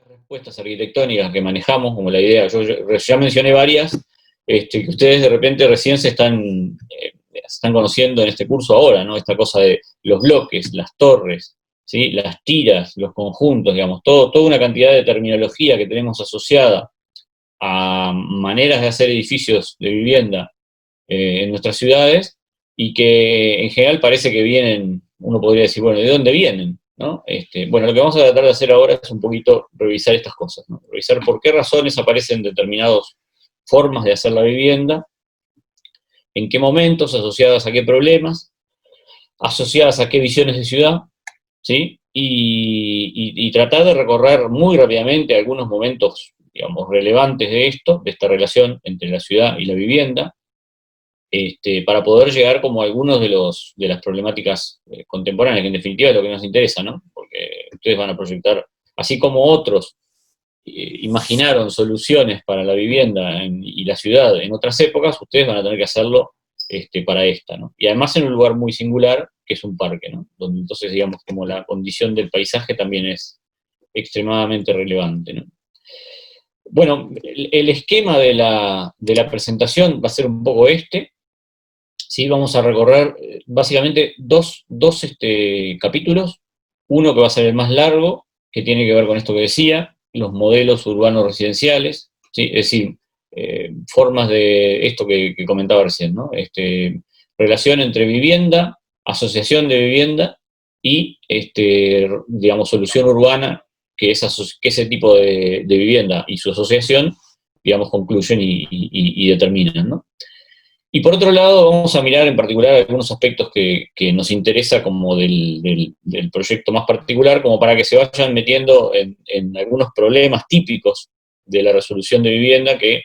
Respuestas arquitectónicas que manejamos, como la idea, yo ya mencioné varias, que ustedes de repente recién se están conociendo en este curso ahora, ¿no? Esta cosa de los bloques, las torres, ¿sí? Las tiras, los conjuntos, digamos, toda una cantidad de terminología que tenemos asociada a maneras de hacer edificios de vivienda en nuestras ciudades y que en general parece que vienen, uno podría decir, bueno, ¿de dónde vienen? ¿No? Bueno, lo que vamos a tratar de hacer ahora es un poquito revisar estas cosas, ¿no? Revisar por qué razones aparecen determinadas formas de hacer la vivienda, en qué momentos, asociadas a qué problemas, asociadas a qué visiones de ciudad, ¿sí? Y tratar de recorrer muy rápidamente algunos momentos, digamos, relevantes de esto, de esta relación entre la ciudad y la vivienda, para poder llegar como a algunos de las problemáticas contemporáneas, que en definitiva es lo que nos interesa, ¿no? Porque ustedes van a proyectar, así como otros imaginaron soluciones para la vivienda y la ciudad en otras épocas, ustedes van a tener que hacerlo para esta, ¿no? Y además en un lugar muy singular, que es un parque, ¿no? Donde entonces, digamos, como la condición del paisaje también es extremadamente relevante, ¿no? Bueno, el esquema de la presentación va a ser un poco ¿sí? Vamos a recorrer básicamente dos capítulos, uno que va a ser el más largo, que tiene que ver con esto que decía, los modelos urbanos residenciales, ¿sí? Es decir, formas de esto que comentaba recién, ¿no? Relación entre vivienda, asociación de vivienda y, digamos, solución urbana, que ese tipo de vivienda y su asociación, digamos, concluyen y determinan, ¿no? Y por otro lado, vamos a mirar en particular algunos aspectos que nos interesa como del proyecto más particular, como para que se vayan metiendo en algunos problemas típicos de la resolución de vivienda que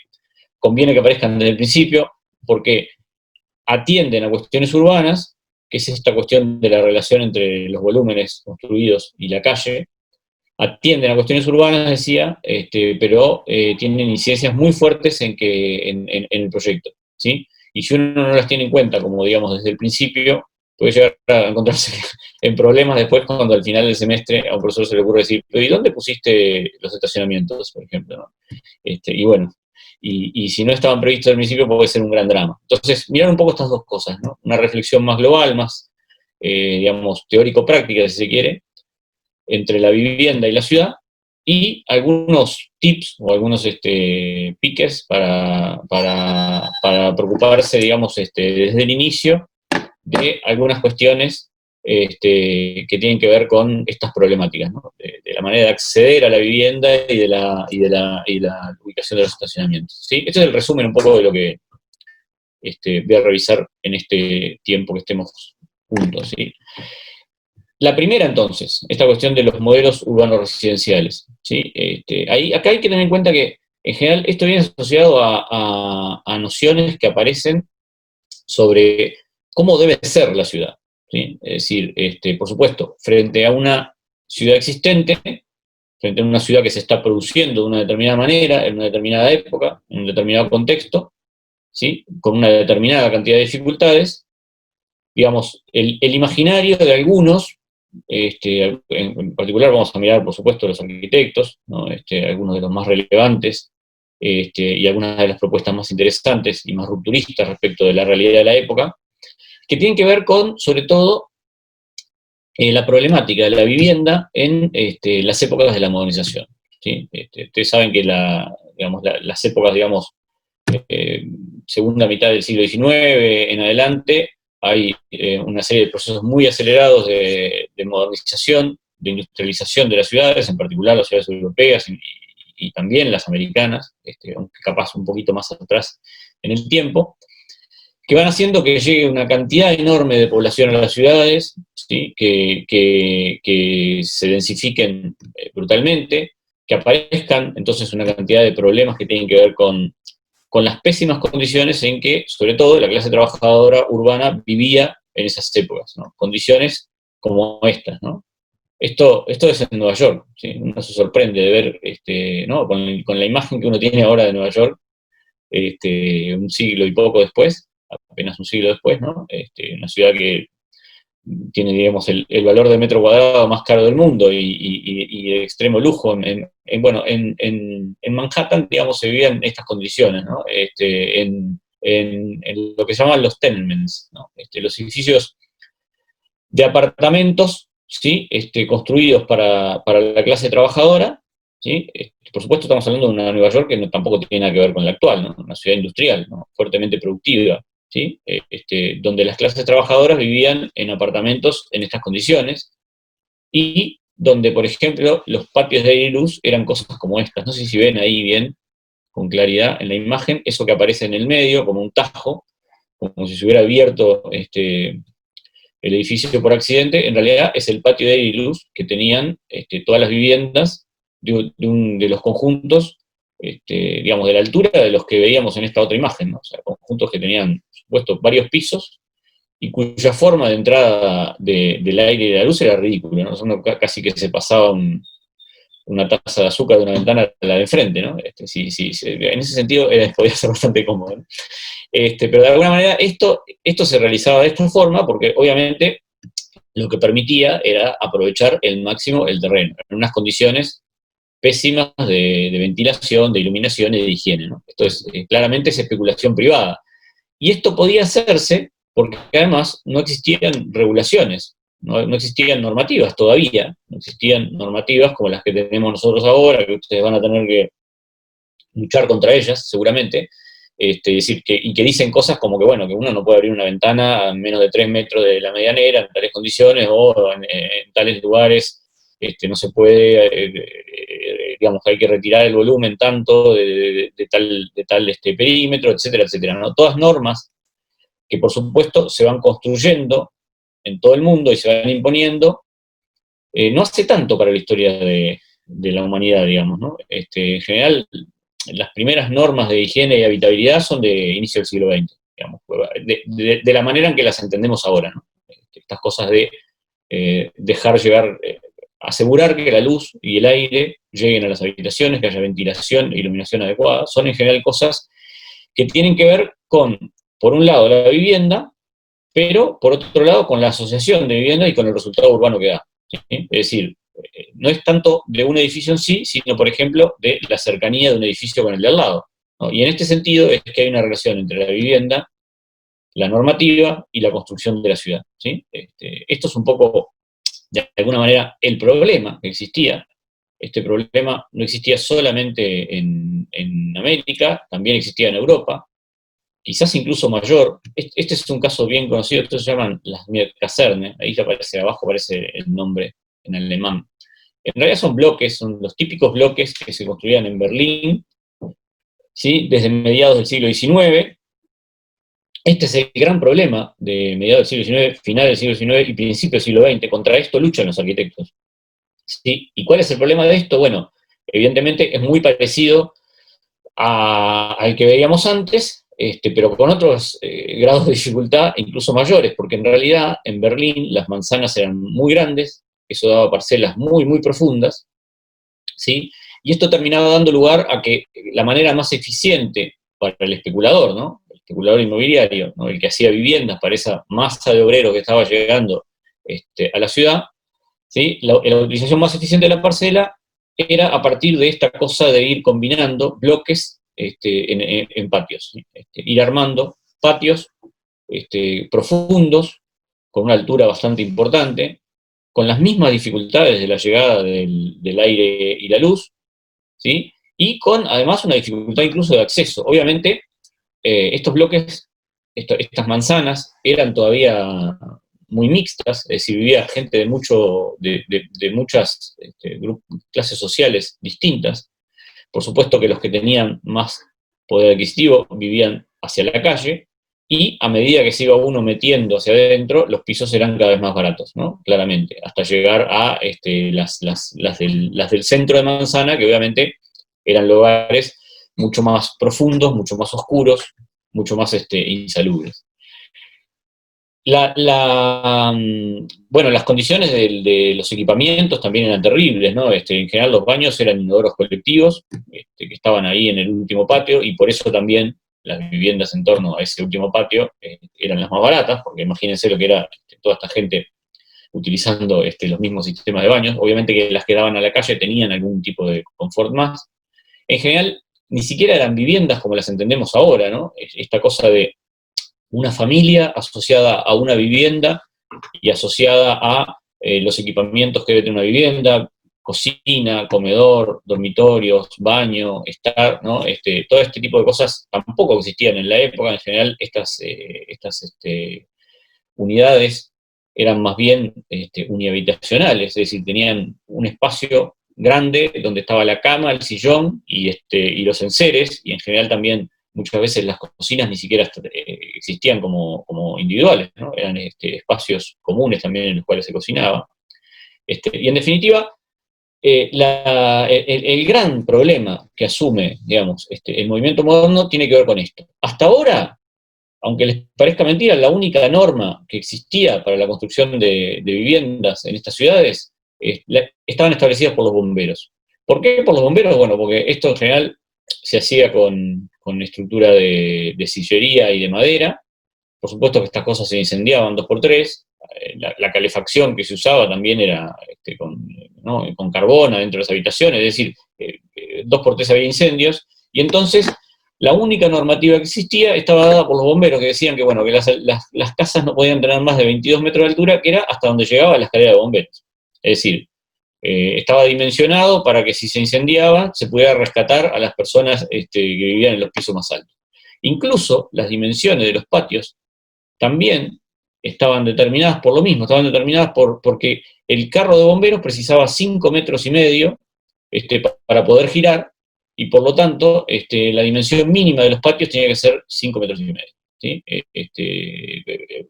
conviene que aparezcan desde el principio, porque atienden a cuestiones urbanas, que es esta cuestión de la relación entre los volúmenes construidos y la calle, atienden a cuestiones urbanas, decía, pero tienen incidencias muy fuertes en el proyecto, ¿sí? Y si uno no las tiene en cuenta, como digamos desde el principio, puede llegar a encontrarse en problemas después cuando al final del semestre a un profesor se le ocurre decir, ¿y dónde pusiste los estacionamientos, por ejemplo? ¿No? Y bueno, y si no estaban previstos al principio puede ser un gran drama. Entonces, mirar un poco estas dos cosas, ¿no? Una reflexión más global, más, digamos, teórico-práctica, si se quiere, entre la vivienda y la ciudad, y algunos tips o algunos piques para preocuparse, digamos, desde el inicio de algunas cuestiones que tienen que ver con estas problemáticas, ¿no? De la manera de acceder a la vivienda y de la ubicación de los estacionamientos, ¿sí? Este es el resumen un poco de lo que voy a revisar en este tiempo que estemos juntos, ¿sí? La primera, entonces, esta cuestión de los modelos urbanos residenciales, ¿sí? Acá hay que tener en cuenta que, en general, esto viene asociado a nociones que aparecen sobre cómo debe ser la ciudad, ¿sí? Es decir, por supuesto, frente a una ciudad existente, frente a una ciudad que se está produciendo de una determinada manera, en una determinada época, en un determinado contexto, ¿sí? Con una determinada cantidad de dificultades, digamos, el imaginario de algunos, en particular vamos a mirar, por supuesto, los arquitectos, ¿no? Algunos de los más relevantes, y algunas de las propuestas más interesantes y más rupturistas respecto de la realidad de la época, que tienen que ver con, sobre todo, la problemática de la vivienda en las épocas de la modernización, ¿sí? Ustedes saben que digamos, las épocas, digamos, eh, segunda mitad del siglo XIX en adelante, hay una serie de procesos muy acelerados de modernización, de industrialización de las ciudades, en particular las ciudades europeas y también las americanas, aunque capaz un poquito más atrás en el tiempo, que van haciendo que llegue una cantidad enorme de población a las ciudades, ¿sí? Que se densifiquen brutalmente, que aparezcan entonces una cantidad de problemas que tienen que ver con las pésimas condiciones en que, sobre todo, la clase trabajadora urbana vivía en esas épocas, ¿no? Condiciones como estas, ¿no? Esto es en Nueva York, ¿sí? Uno se sorprende de ver, ¿no? Con la imagen que uno tiene ahora de Nueva York, un siglo y poco después, apenas un siglo después, ¿no? Una ciudad que tiene, digamos, el valor de metro cuadrado más caro del mundo y de extremo lujo. Bueno, en Manhattan, digamos, se vivían estas condiciones, ¿no? En lo que se llaman los tenements, ¿no? Los edificios de apartamentos, ¿sí? Construidos para la clase trabajadora, ¿sí? Por supuesto estamos hablando de una Nueva York que tampoco tiene nada que ver con la actual, ¿no? Una ciudad industrial, ¿no? Fuertemente productiva, ¿sí? Donde las clases trabajadoras vivían en apartamentos en estas condiciones, y donde, por ejemplo, los patios de aire y luz eran cosas como estas. No sé si ven ahí bien, con claridad, en la imagen, eso que aparece en el medio, como un tajo, como si se hubiera abierto el edificio por accidente, en realidad es el patio de aire y luz que tenían todas las viviendas de los conjuntos, digamos, de la altura de los que veíamos en esta otra imagen, ¿no? O sea, conjuntos que tenían, por supuesto, varios pisos, y cuya forma de entrada del aire y de la luz era ridícula, ¿no? Uno casi que se pasaba una taza de azúcar de una ventana a la de enfrente, ¿no? En ese sentido podía ser bastante cómodo, ¿no? Pero de alguna manera esto se realizaba de esta forma porque obviamente lo que permitía era aprovechar el máximo el terreno, en unas condiciones pésimas de ventilación, de iluminación y de higiene, ¿no? Esto claramente es especulación privada. Y esto podía hacerse porque además no existían regulaciones, no existían normativas todavía, no existían normativas como las que tenemos nosotros ahora, que ustedes van a tener que luchar contra ellas, seguramente, decir, y que dicen cosas como que, bueno, que uno no puede abrir una ventana a menos de 3 metros de la medianera en tales condiciones, o en tales lugares no se puede, digamos, que hay que retirar el volumen tanto de tal perímetro, etcétera, etcétera, ¿no? Todas normas que, por supuesto, se van construyendo en todo el mundo y se van imponiendo, no hace tanto para la historia de la humanidad, digamos, ¿no? En general, las primeras normas de higiene y habitabilidad son de inicio del siglo XX, digamos, de la manera en que las entendemos ahora, ¿no? Estas cosas de dejar llegar, asegurar que la luz y el aire lleguen a las habitaciones, que haya ventilación e iluminación adecuada, son en general cosas que tienen que ver con, por un lado, la vivienda, pero por otro lado con la asociación de vivienda y con el resultado urbano que da, ¿sí? Es decir, no es tanto de un edificio en sí, sino, por ejemplo, de la cercanía de un edificio con el de al lado, ¿no? Y en este sentido es que hay una relación entre la vivienda, la normativa y la construcción de la ciudad, ¿sí? Esto es un poco, de alguna manera, el problema que existía. Este problema no existía solamente en América, también existía en Europa, quizás incluso mayor. Este es un caso bien conocido, estos se llaman las Mietkasernen, ahí aparece abajo, aparece el nombre en alemán. En realidad son bloques, son los típicos bloques que se construían en Berlín, ¿sí? Desde mediados del siglo XIX. Este es el gran problema de mediados del siglo XIX, final del siglo XIX y principio del siglo XX. Contra esto luchan los arquitectos, ¿sí? ¿Y cuál es el problema de esto? Bueno, evidentemente es muy parecido al que veíamos antes, pero con otros grados de dificultad incluso mayores, porque en realidad en Berlín las manzanas eran muy grandes, eso daba parcelas muy, muy profundas, ¿sí? Y esto terminaba dando lugar a que la manera más eficiente para el especulador, ¿no? El especulador inmobiliario, ¿no? El que hacía viviendas para esa masa de obreros que estaba llegando a la ciudad, ¿sí? La utilización más eficiente de la parcela era a partir de esta cosa de ir combinando bloques en patios, ¿sí? Ir armando patios profundos, con una altura bastante importante, con las mismas dificultades de la llegada del aire y la luz, ¿sí? Y con además una dificultad incluso de acceso. Obviamente, estos bloques, estas manzanas, eran todavía muy mixtas, es decir, vivía gente de muchas clases sociales distintas. Por supuesto que los que tenían más poder adquisitivo vivían hacia la calle, y a medida que se iba uno metiendo hacia adentro, los pisos eran cada vez más baratos, ¿no? Claramente, hasta llegar a las del centro de manzana, que obviamente eran lugares mucho más profundos, mucho más oscuros, mucho más insalubres. Bueno, las condiciones de los equipamientos también eran terribles, ¿no? En general los baños eran inodoros colectivos, que estaban ahí en el último patio, y por eso también las viviendas en torno a ese último patio eran las más baratas, porque imagínense lo que era toda esta gente utilizando los mismos sistemas de baños. Obviamente que las que daban a la calle tenían algún tipo de confort más. En general, ni siquiera eran viviendas como las entendemos ahora, ¿no? Esta cosa de una familia asociada a una vivienda y asociada a los equipamientos que debe tener una vivienda, cocina, comedor, dormitorios, baño, estar, ¿no? Todo este tipo de cosas tampoco existían en la época. En general, estas unidades eran más bien unihabitacionales, es decir, tenían un espacio grande donde estaba la cama, el sillón y los enseres, y en general también muchas veces las cocinas ni siquiera existían como individuales, ¿no? Eran espacios comunes también en los cuales se cocinaba. Y en definitiva, el gran problema que asume, digamos, el movimiento moderno tiene que ver con esto. Hasta ahora, aunque les parezca mentira, la única norma que existía para la construcción de viviendas en estas ciudades estaban establecidas por los bomberos. ¿Por qué por los bomberos? Bueno, porque esto en general se hacía con estructura de sillería y de madera. Por supuesto que estas cosas se incendiaban 2x3. La calefacción que se usaba también era con carbón adentro de las habitaciones, es decir, 2x3 había incendios, y entonces la única normativa que existía estaba dada por los bomberos, que decían que, bueno, que las casas no podían tener más de 22 metros de altura, que era hasta donde llegaba la escalera de bomberos. Es decir, estaba dimensionado para que si se incendiaba se pudiera rescatar a las personas que vivían en los pisos más altos. Incluso las dimensiones de los patios también estaban determinadas por lo mismo, estaban determinadas porque el carro de bomberos precisaba 5,5 metros para poder girar, y por lo tanto la dimensión mínima de los patios tenía que ser 5,5 metros. ¿Sí?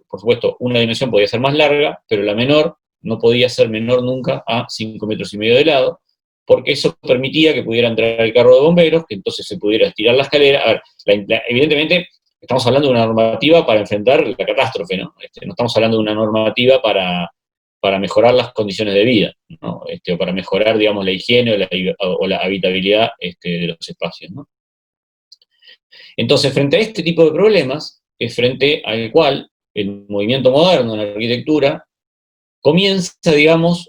Por supuesto, una dimensión podía ser más larga, pero la menor no podía ser menor nunca a 5,5 metros de lado, porque eso permitía que pudiera entrar el carro de bomberos, que entonces se pudiera estirar la escalera. A ver, evidentemente estamos hablando de una normativa para enfrentar la catástrofe, ¿no? No estamos hablando de una normativa para mejorar las condiciones de vida, ¿no? O para mejorar, digamos, la higiene o la habitabilidad de los espacios, ¿no? Entonces, frente a este tipo de problemas, es frente al cual el movimiento moderno en la arquitectura comienza, digamos,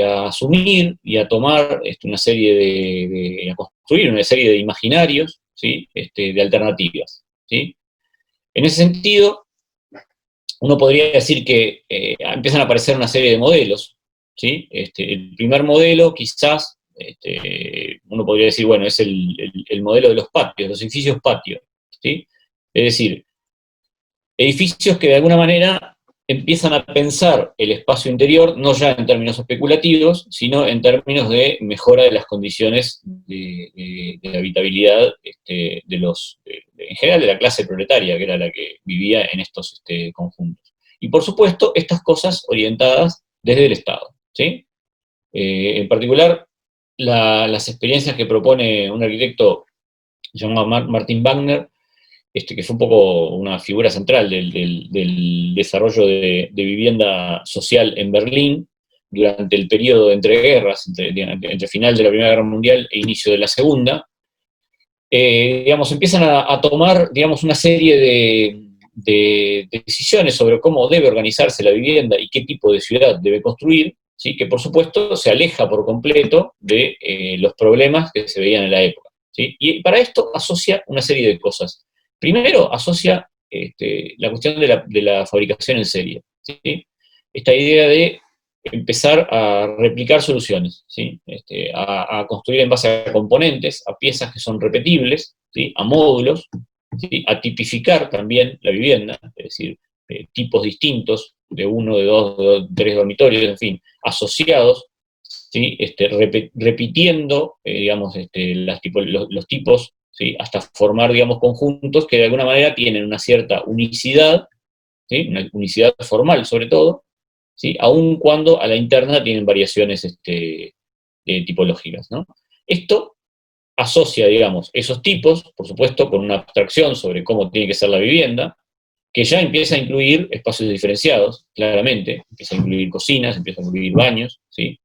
a asumir y a tomar una serie a construir una serie de imaginarios, ¿sí? De alternativas, ¿sí? En ese sentido, uno podría decir que empiezan a aparecer una serie de modelos, ¿sí? El primer modelo, quizás, uno podría decir, bueno, es el modelo de los patios, los edificios patio, ¿sí? Es decir, edificios que de alguna manera empiezan a pensar el espacio interior, no ya en términos especulativos, sino en términos de mejora de las condiciones de habitabilidad en general de la clase proletaria, que era la que vivía en estos conjuntos. Y por supuesto, estas cosas orientadas desde el Estado, ¿sí? En particular, las experiencias que propone un arquitecto llamado Martin Wagner, que fue un poco una figura central del desarrollo de vivienda social en Berlín durante el periodo de entreguerras, entre final de la Primera Guerra Mundial e inicio de la Segunda. Digamos, empiezan a tomar, digamos, una serie de decisiones sobre cómo debe organizarse la vivienda y qué tipo de ciudad debe construir, ¿sí? Que por supuesto se aleja por completo de los problemas que se veían en la época, ¿sí? Y para esto asocia una serie de cosas. Primero, asocia la cuestión de la fabricación en serie, ¿sí? Esta idea de empezar a replicar soluciones, ¿sí? A construir en base a componentes, a piezas que son repetibles, ¿sí? A módulos, ¿sí? A tipificar también la vivienda, es decir, tipos distintos de 1, de 2, de 3 dormitorios, en fin, asociados, ¿sí? Repitiendo, digamos, los tipos, ¿sí? Hasta formar, digamos, conjuntos que de alguna manera tienen una cierta unicidad, ¿sí? Una unicidad formal sobre todo, ¿sí? Aun cuando a la interna tienen variaciones tipológicas, ¿no? Esto asocia, digamos, esos tipos, por supuesto, con una abstracción sobre cómo tiene que ser la vivienda, que ya empieza a incluir espacios diferenciados, claramente, empieza a incluir cocinas, empieza a incluir baños, ¿sí?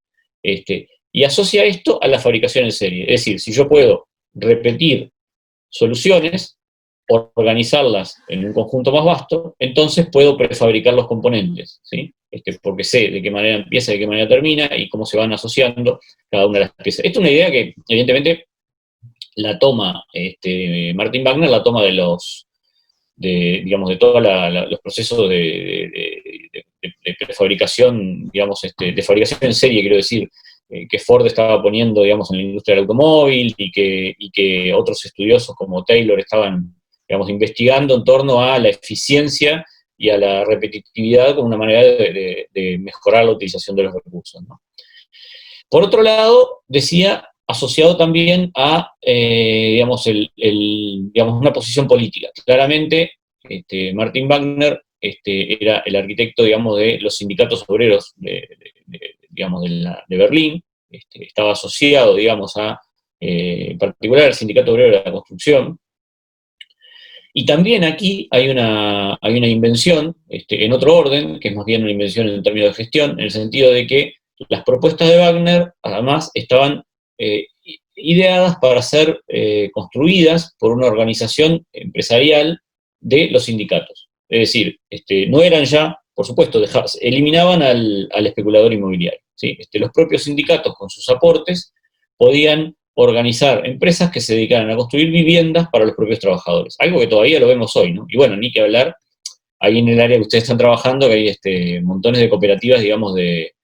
Y asocia esto a la fabricación en serie. Es decir, si yo puedo repetir soluciones, organizarlas en un conjunto más vasto, entonces puedo prefabricar los componentes, ¿sí? porque sé de qué manera empieza y de qué manera termina, y cómo se van asociando cada una de las piezas. Esta es una idea que, evidentemente, la toma, Martin Wagner la toma digamos, de todos los procesos de prefabricación, digamos, de fabricación en serie, quiero decir, que Ford estaba poniendo, digamos, en la industria del automóvil, y que otros estudiosos como Taylor estaban, digamos, investigando en torno a la eficiencia y a la repetitividad como una manera de mejorar la utilización de los recursos, ¿no? Por otro lado, decía, asociado también a, digamos, digamos, una posición política. Claramente, Martin Wagner era el arquitecto, digamos, de los sindicatos obreros digamos, de Berlín, estaba asociado, digamos, en particular al sindicato obrero de la construcción. Y también aquí hay una invención, en otro orden, que es más bien una invención en términos de gestión, en el sentido de que las propuestas de Wagner, además, estaban ideadas para ser construidas por una organización empresarial de los sindicatos. Es decir, no eran ya, por supuesto, eliminaban al especulador inmobiliario, ¿sí? Los propios sindicatos, con sus aportes, podían organizar empresas que se dedicaran a construir viviendas para los propios trabajadores. Algo que todavía lo vemos hoy, ¿no? Y bueno, ni que hablar, ahí en el área que ustedes están trabajando, que hay montones de cooperativas, digamos, de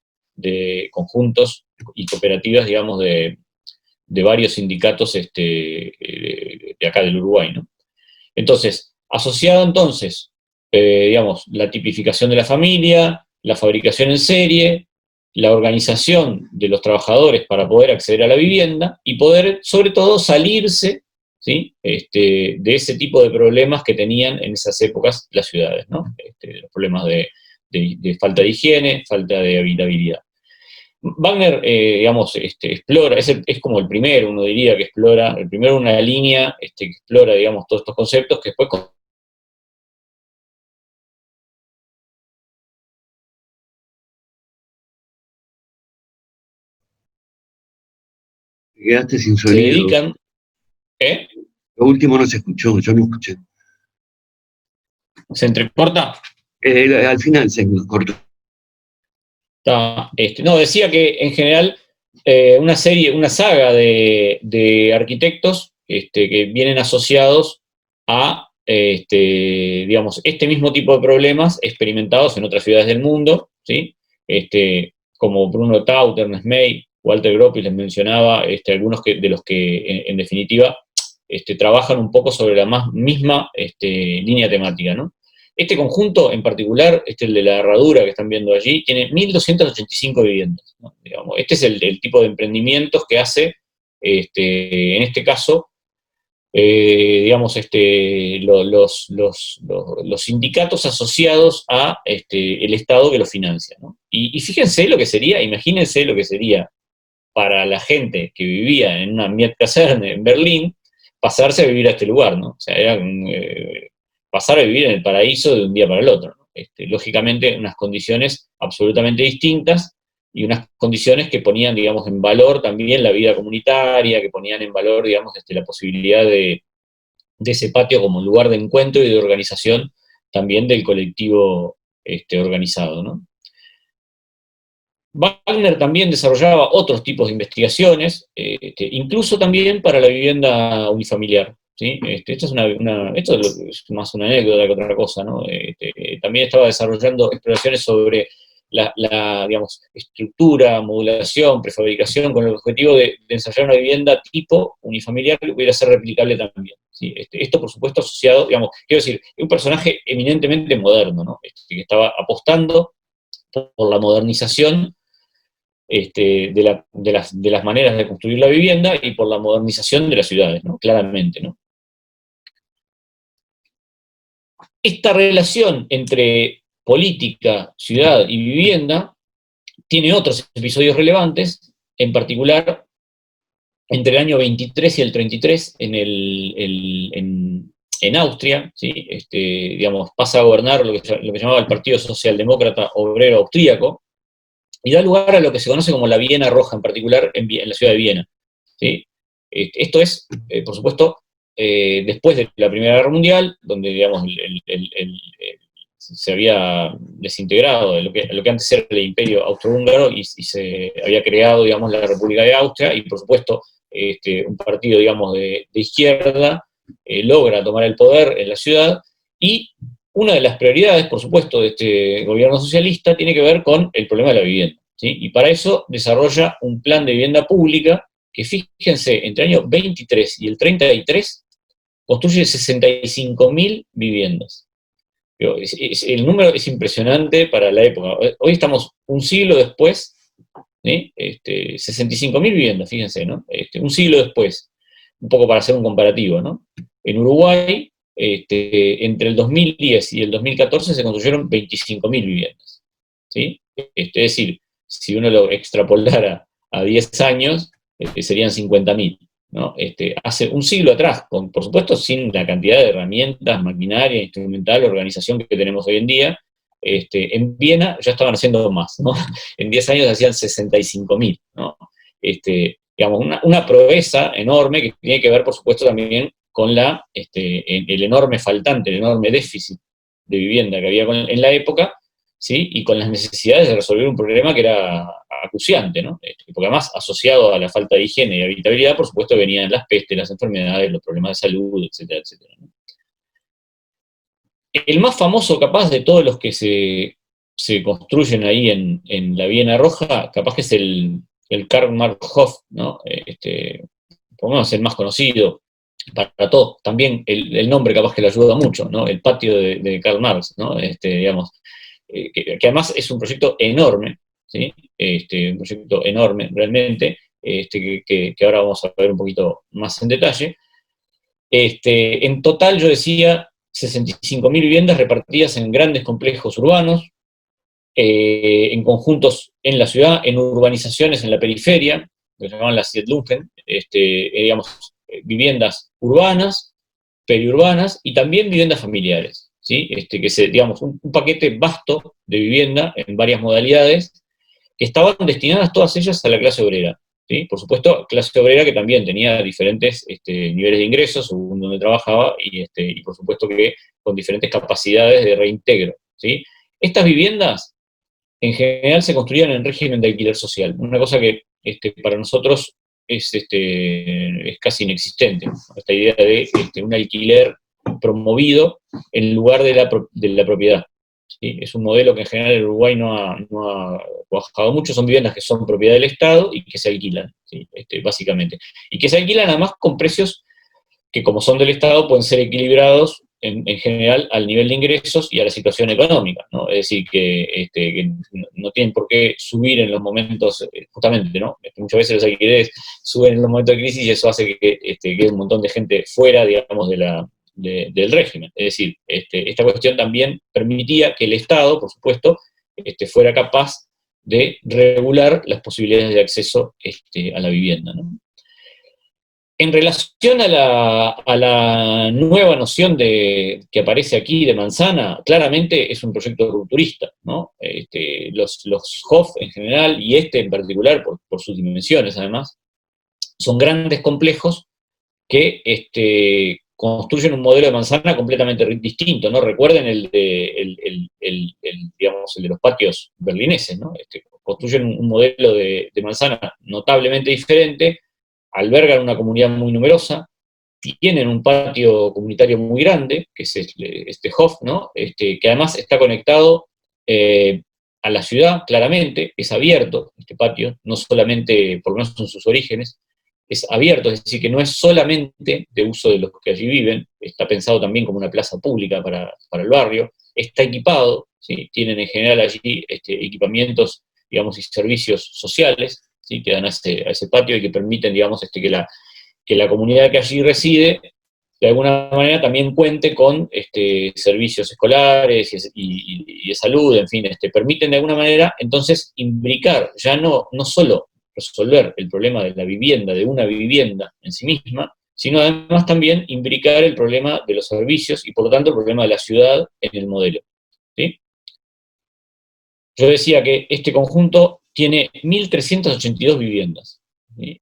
conjuntos y cooperativas, digamos, de varios sindicatos de acá del Uruguay, ¿no? Entonces, asociado entonces, digamos, la tipificación de la familia, la fabricación en serie, la organización de los trabajadores para poder acceder a la vivienda y poder, sobre todo, salirse, ¿sí? De ese tipo de problemas que tenían en esas épocas las ciudades, ¿no? Los problemas de falta de higiene, falta de habitabilidad. Wagner, digamos, explora, es como el primero, uno diría, que explora, el primero una línea que explora, digamos, todos estos conceptos que después... Quedaste sin se sonido. dedican, ¿eh? Lo último no se escuchó, yo no escuché. Se entrecorta. Al final se cortó. No, decía que en general una saga de arquitectos que vienen asociados a, digamos, este mismo tipo de problemas experimentados en otras ciudades del mundo, ¿sí? Como Bruno Taut, Ernest May, Walter Gropius, les mencionaba, algunos de los que, en definitiva, trabajan un poco sobre la misma línea temática, ¿no? Este conjunto en particular, el de la herradura que están viendo allí, tiene 1.285 viviendas, ¿no? Digamos, este es el tipo de emprendimientos que hace, en este caso, digamos, los sindicatos asociados a el Estado que los financia, ¿no? Y fíjense lo que sería, imagínense lo que sería para la gente que vivía en una Mietkaserne en Berlín, pasarse a vivir a este lugar, ¿no? O sea, era pasar a vivir en el paraíso de un día para el otro, ¿no? Lógicamente, unas condiciones absolutamente distintas y unas condiciones que ponían, digamos, en valor también la vida comunitaria, que ponían en valor, digamos, la posibilidad de ese patio como un lugar de encuentro y de organización también del colectivo organizado, ¿no? Wagner también desarrollaba otros tipos de investigaciones, incluso también para la vivienda unifamiliar, ¿sí? Esto es más una anécdota que otra cosa, ¿no? También estaba desarrollando exploraciones sobre digamos, estructura, modulación, prefabricación, con el objetivo de ensayar una vivienda tipo unifamiliar que pudiera ser replicable también, ¿sí? Esto, por supuesto, asociado, digamos, quiero decir, es un personaje eminentemente moderno, ¿no? Que estaba apostando por la modernización de las maneras de construir la vivienda y por la modernización de las ciudades, ¿no? Claramente, ¿no? Esta relación entre política, ciudad y vivienda tiene otros episodios relevantes, en particular entre el año 23 y el 33 en Austria, ¿sí? Digamos, pasa a gobernar lo que llamaba el Partido Socialdemócrata Obrero Austríaco, y da lugar a lo que se conoce como la Viena Roja, en particular en la ciudad de Viena, ¿sí? Esto es, por supuesto, después de la Primera Guerra Mundial, donde, digamos, se había desintegrado de lo que antes era el Imperio Austrohúngaro y se había creado, digamos, la República de Austria, y por supuesto un partido, digamos, de izquierda logra tomar el poder en la ciudad, y una de las prioridades, por supuesto, de este gobierno socialista tiene que ver con el problema de la vivienda, ¿sí? Y para eso desarrolla un plan de vivienda pública que, fíjense, entre el año 23 y el 33 construye 65.000 viviendas. El número es impresionante para la época. Hoy estamos un siglo después, ¿sí? 65.000 viviendas, fíjense, ¿no? Un siglo después, un poco para hacer un comparativo, ¿no? En Uruguay, entre el 2010 y el 2014 se construyeron 25.000 viviendas, ¿sí? Es decir, si uno lo extrapolara a 10 años, serían 50.000, ¿no? Hace un siglo atrás, por supuesto sin la cantidad de herramientas, maquinaria, instrumental, organización que tenemos hoy en día, en Viena ya estaban haciendo más, ¿no? En 10 años hacían 65.000, ¿no? Digamos, una proeza enorme que tiene que ver, por supuesto, también con el enorme faltante, el enorme déficit de vivienda que había en la época, ¿sí? Y con las necesidades de resolver un problema que era acuciante, ¿no? Porque además, asociado a la falta de higiene y habitabilidad, por supuesto, venían las pestes, las enfermedades, los problemas de salud, etcétera, etcétera, ¿no? El más famoso, capaz, de todos los que se construyen ahí en la Viena Roja, capaz que es el Karl Marx Hof, ¿no? Por lo menos el más conocido para todos. También el nombre capaz que le ayuda mucho, ¿no? El patio de Karl Marx, ¿no? Digamos, que además es un proyecto enorme, ¿sí? Un proyecto enorme, realmente, que ahora vamos a ver un poquito más en detalle. En total, yo decía, 65.000 viviendas repartidas en grandes complejos urbanos, en conjuntos en la ciudad, en urbanizaciones en la periferia, que se llamaban las Siedlungen, digamos, viviendas urbanas, periurbanas y también viviendas familiares, ¿sí? Digamos, un paquete vasto de vivienda en varias modalidades que estaban destinadas todas ellas a la clase obrera, ¿sí? Por supuesto, clase obrera que también tenía diferentes niveles de ingresos según donde trabajaba y por supuesto que con diferentes capacidades de reintegro, ¿sí? Estas viviendas en general se construían en régimen de alquiler social, una cosa que para nosotros es casi inexistente, ¿no? Esta idea de un alquiler promovido en lugar de la propiedad, ¿sí? Es un modelo que en general el Uruguay no ha cuajado mucho, son viviendas que son propiedad del Estado y que se alquilan, ¿sí? Básicamente. Y que se alquilan además con precios que, como son del Estado, pueden ser equilibrados en general al nivel de ingresos y a la situación económica, ¿no? Es decir, que no tienen por qué subir en los momentos, justamente, ¿no? Muchas veces los alquileres suben en los momentos de crisis y eso hace que quede un montón de gente fuera, digamos, del régimen. Es decir, esta cuestión también permitía que el Estado, por supuesto, fuera capaz de regular las posibilidades de acceso a la vivienda, ¿no? En relación a la nueva noción que aparece aquí de manzana, claramente es un proyecto rupturista, ¿no? Los Hof en general, y en particular, por sus dimensiones además, son grandes complejos que construyen un modelo de manzana completamente distinto, ¿no? Recuerden digamos, el de los patios berlineses, ¿no? Construyen un modelo de manzana notablemente diferente, albergan una comunidad muy numerosa, tienen un patio comunitario muy grande, que es este Hof, ¿no? Que además está conectado a la ciudad, claramente, es abierto este patio, no solamente, por lo menos en sus orígenes, es abierto, es decir, que no es solamente de uso de los que allí viven, está pensado también como una plaza pública para el barrio, está equipado, ¿sí? Tienen en general allí equipamientos, digamos, y servicios sociales, ¿sí? Que dan a ese patio y que permiten, digamos, que la comunidad que allí reside, de alguna manera también cuente con servicios escolares y de salud, en fin, permiten de alguna manera entonces imbricar, ya no solo resolver el problema de la vivienda, de una vivienda en sí misma, sino además también imbricar el problema de los servicios y por lo tanto el problema de la ciudad en el modelo, ¿sí? Yo decía que este conjunto tiene 1.382 viviendas, ¿sí?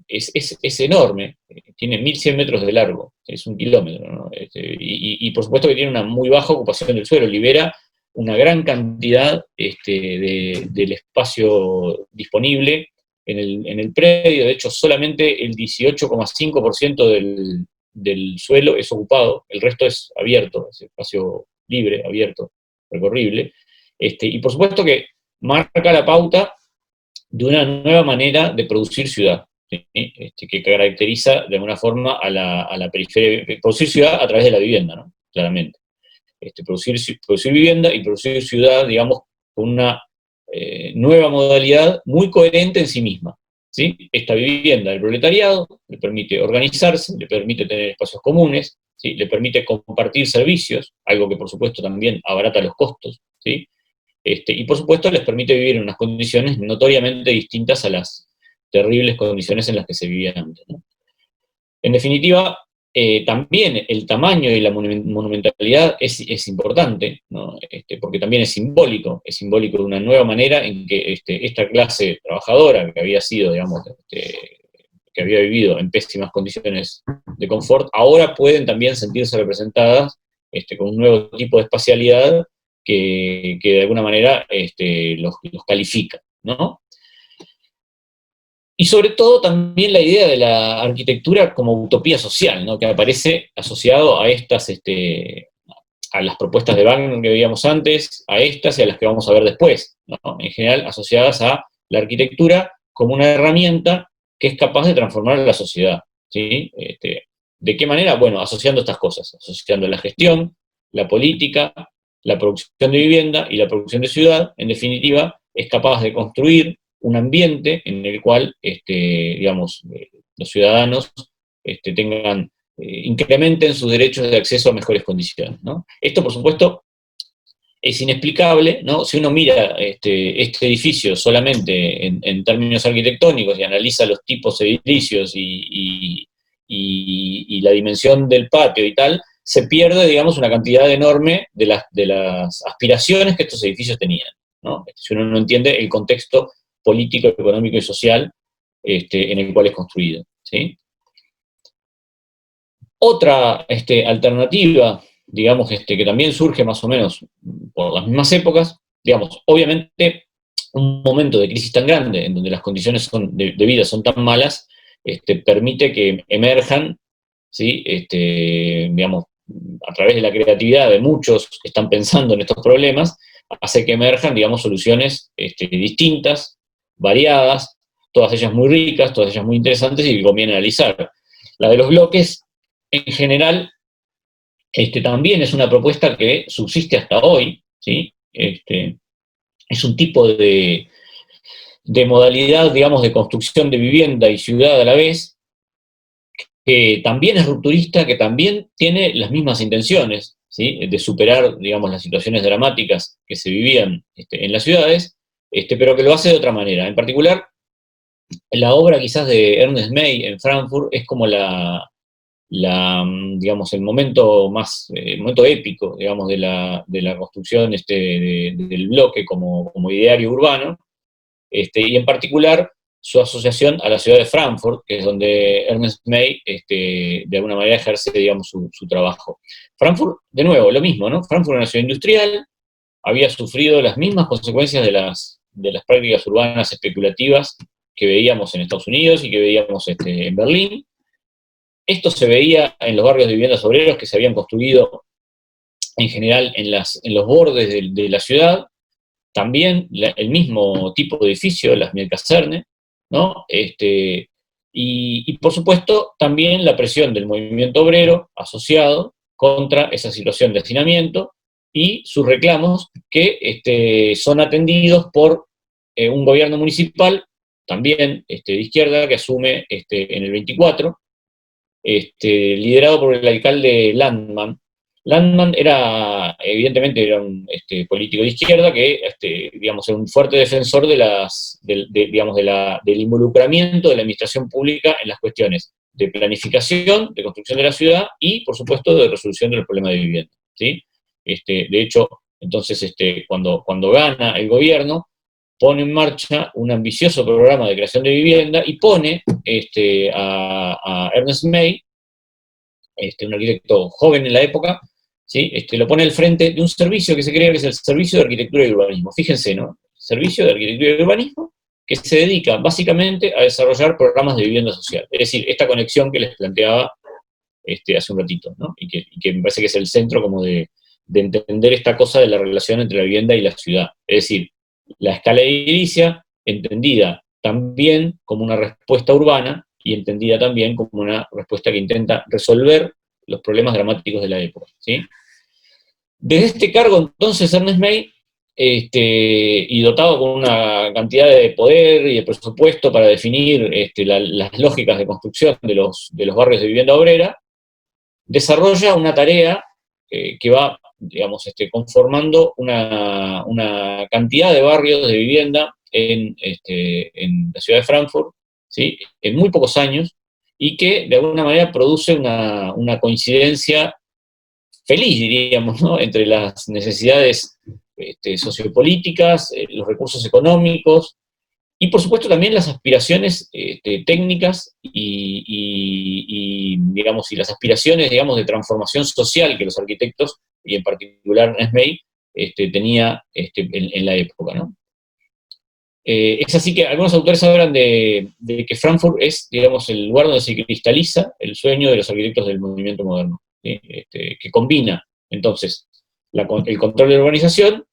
Es enorme, tiene 1.100 metros de largo, es 1 kilómetro, ¿no? Y por supuesto que tiene una muy baja ocupación del suelo, libera una gran cantidad del espacio disponible en el predio. De hecho, solamente el 18,5% del suelo es ocupado, el resto es abierto, es espacio libre, abierto, recorrible. Y por supuesto que marca la pauta de una nueva manera de producir ciudad, ¿sí? Que caracteriza de alguna forma a la periferia, producir ciudad a través de la vivienda, ¿no? Claramente. Producir vivienda y producir ciudad, digamos, con una nueva modalidad muy coherente en sí misma, ¿sí? Esta vivienda del proletariado le permite organizarse, le permite tener espacios comunes, ¿sí? Le permite compartir servicios, algo que por supuesto también abarata los costos, ¿sí? Y por supuesto les permite vivir en unas condiciones notoriamente distintas a las terribles condiciones en las que se vivían antes, ¿no? En definitiva, también el tamaño y la monumentalidad es importante, ¿no? Porque también es simbólico de una nueva manera en que esta clase trabajadora que había sido, digamos, que había vivido en pésimas condiciones de confort, ahora pueden también sentirse representadas con un nuevo tipo de espacialidad que de alguna manera los califica, ¿no? Y sobre todo también la idea de la arquitectura como utopía social, ¿no? Que aparece asociado a a las propuestas de Wagner que veíamos antes, a estas y a las que vamos a ver después, ¿no? En general asociadas a la arquitectura como una herramienta que es capaz de transformar la sociedad, ¿sí? ¿De qué manera? Bueno, asociando estas cosas, asociando la gestión, la política, la producción de vivienda y la producción de ciudad. En definitiva, es capaz de construir un ambiente en el cual, digamos, los ciudadanos incrementen sus derechos de acceso a mejores condiciones, ¿no? Esto, por supuesto, es inexplicable, ¿no? Si uno mira este edificio solamente en términos arquitectónicos y analiza los tipos de edificios y la dimensión del patio y tal, se pierde, digamos, una cantidad enorme de las aspiraciones que estos edificios tenían, ¿no? Si uno no entiende el contexto político, económico y social en el cual es construido, ¿sí? Otra alternativa, digamos, que también surge más o menos por las mismas épocas, digamos, obviamente un momento de crisis tan grande, en donde las condiciones de vida son tan malas, permite que emerjan, ¿sí? Digamos, a través de la creatividad de muchos que están pensando en estos problemas, hace que emerjan, digamos, soluciones distintas, variadas, todas ellas muy ricas, todas ellas muy interesantes y que conviene analizar. La de los bloques, en general, también es una propuesta que subsiste hasta hoy, ¿sí? Es un tipo de modalidad, digamos, de construcción de vivienda y ciudad a la vez, que también es rupturista, que también tiene las mismas intenciones, ¿sí? De superar, digamos, las situaciones dramáticas que se vivían en las ciudades, pero que lo hace de otra manera. En particular, la obra quizás de Ernest May en Frankfurt es como digamos, el momento momento épico, digamos, de la construcción del bloque como ideario urbano, y en particular su asociación a la ciudad de Frankfurt, que es donde Ernest May, de alguna manera ejerce, digamos, su trabajo. Frankfurt, de nuevo, lo mismo, ¿no? Frankfurt era una ciudad industrial, había sufrido las mismas consecuencias de las prácticas urbanas especulativas que veíamos en Estados Unidos y que veíamos en Berlín. Esto se veía en los barrios de viviendas obreros que se habían construido en general en los bordes de la ciudad, también el mismo tipo de edificio, las Mielkaserne, ¿no? Y por supuesto también la presión del movimiento obrero asociado contra esa situación de hacinamiento y sus reclamos que son atendidos por un gobierno municipal, también de izquierda, que asume en el 24, liderado por el alcalde Landmann. Landmann evidentemente era un político de izquierda que, digamos, era un fuerte defensor digamos, del involucramiento de la administración pública en las cuestiones de planificación, de construcción de la ciudad y, por supuesto, de resolución del problema de vivienda, ¿sí? De hecho, entonces, cuando gana el gobierno, pone en marcha un ambicioso programa de creación de vivienda y pone a Ernest May, un arquitecto joven en la época, ¿sí? Lo pone al frente de un servicio que se crea que es el Servicio de Arquitectura y Urbanismo. Fíjense, ¿no? Servicio de Arquitectura y Urbanismo, que se dedica básicamente a desarrollar programas de vivienda social. Es decir, esta conexión que les planteaba hace un ratito, ¿no? Y que me parece que es el centro como de entender esta cosa de la relación entre la vivienda y la ciudad. Es decir, la escala edilicia entendida también como una respuesta urbana y entendida también como una respuesta que intenta resolver los problemas dramáticos de la época, ¿sí? Desde este cargo, entonces, Ernest May, y dotado con una cantidad de poder y de presupuesto para definir las lógicas de construcción de los barrios de vivienda obrera, desarrolla una tarea que va, digamos, conformando una cantidad de barrios de vivienda en la ciudad de Frankfurt, ¿sí? En muy pocos años, y que de alguna manera produce una coincidencia feliz, diríamos, ¿no? Entre las necesidades sociopolíticas, los recursos económicos, y por supuesto también las aspiraciones técnicas digamos, y las aspiraciones, digamos, de transformación social que los arquitectos, y en particular Ernest May, tenía en la época, ¿no? Es así que algunos autores hablan de que Frankfurt es, digamos, el lugar donde se cristaliza el sueño de los arquitectos del movimiento moderno, ¿sí? Que combina, entonces, el control de la urbanización,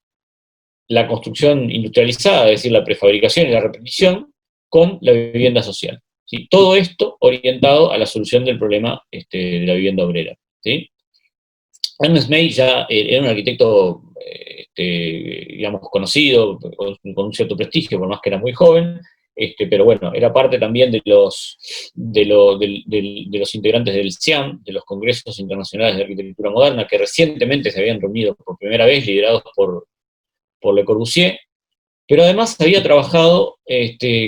la construcción industrializada, es decir, la prefabricación y la repetición, con la vivienda social, ¿sí? Todo esto orientado a la solución del problema de la vivienda obrera, ¿sí? Ernest May ya era un arquitecto, digamos, conocido, con un cierto prestigio, por más que era muy joven, pero bueno, era parte también de los integrantes del CIAM, de los Congresos Internacionales de Arquitectura Moderna, que recientemente se habían reunido por primera vez, liderados por Le Corbusier, pero además había trabajado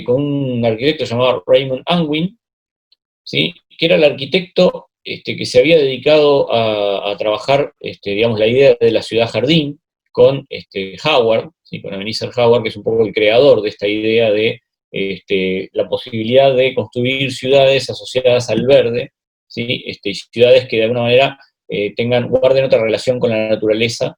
con un arquitecto llamado Raymond Unwin, ¿sí? Que era el arquitecto que se había dedicado a trabajar, digamos, la idea de la ciudad jardín con Howard, ¿sí? Con Ebenezer Howard, que es un poco el creador de esta idea de la posibilidad de construir ciudades asociadas al verde, ¿sí? Ciudades que de alguna manera guarden otra relación con la naturaleza,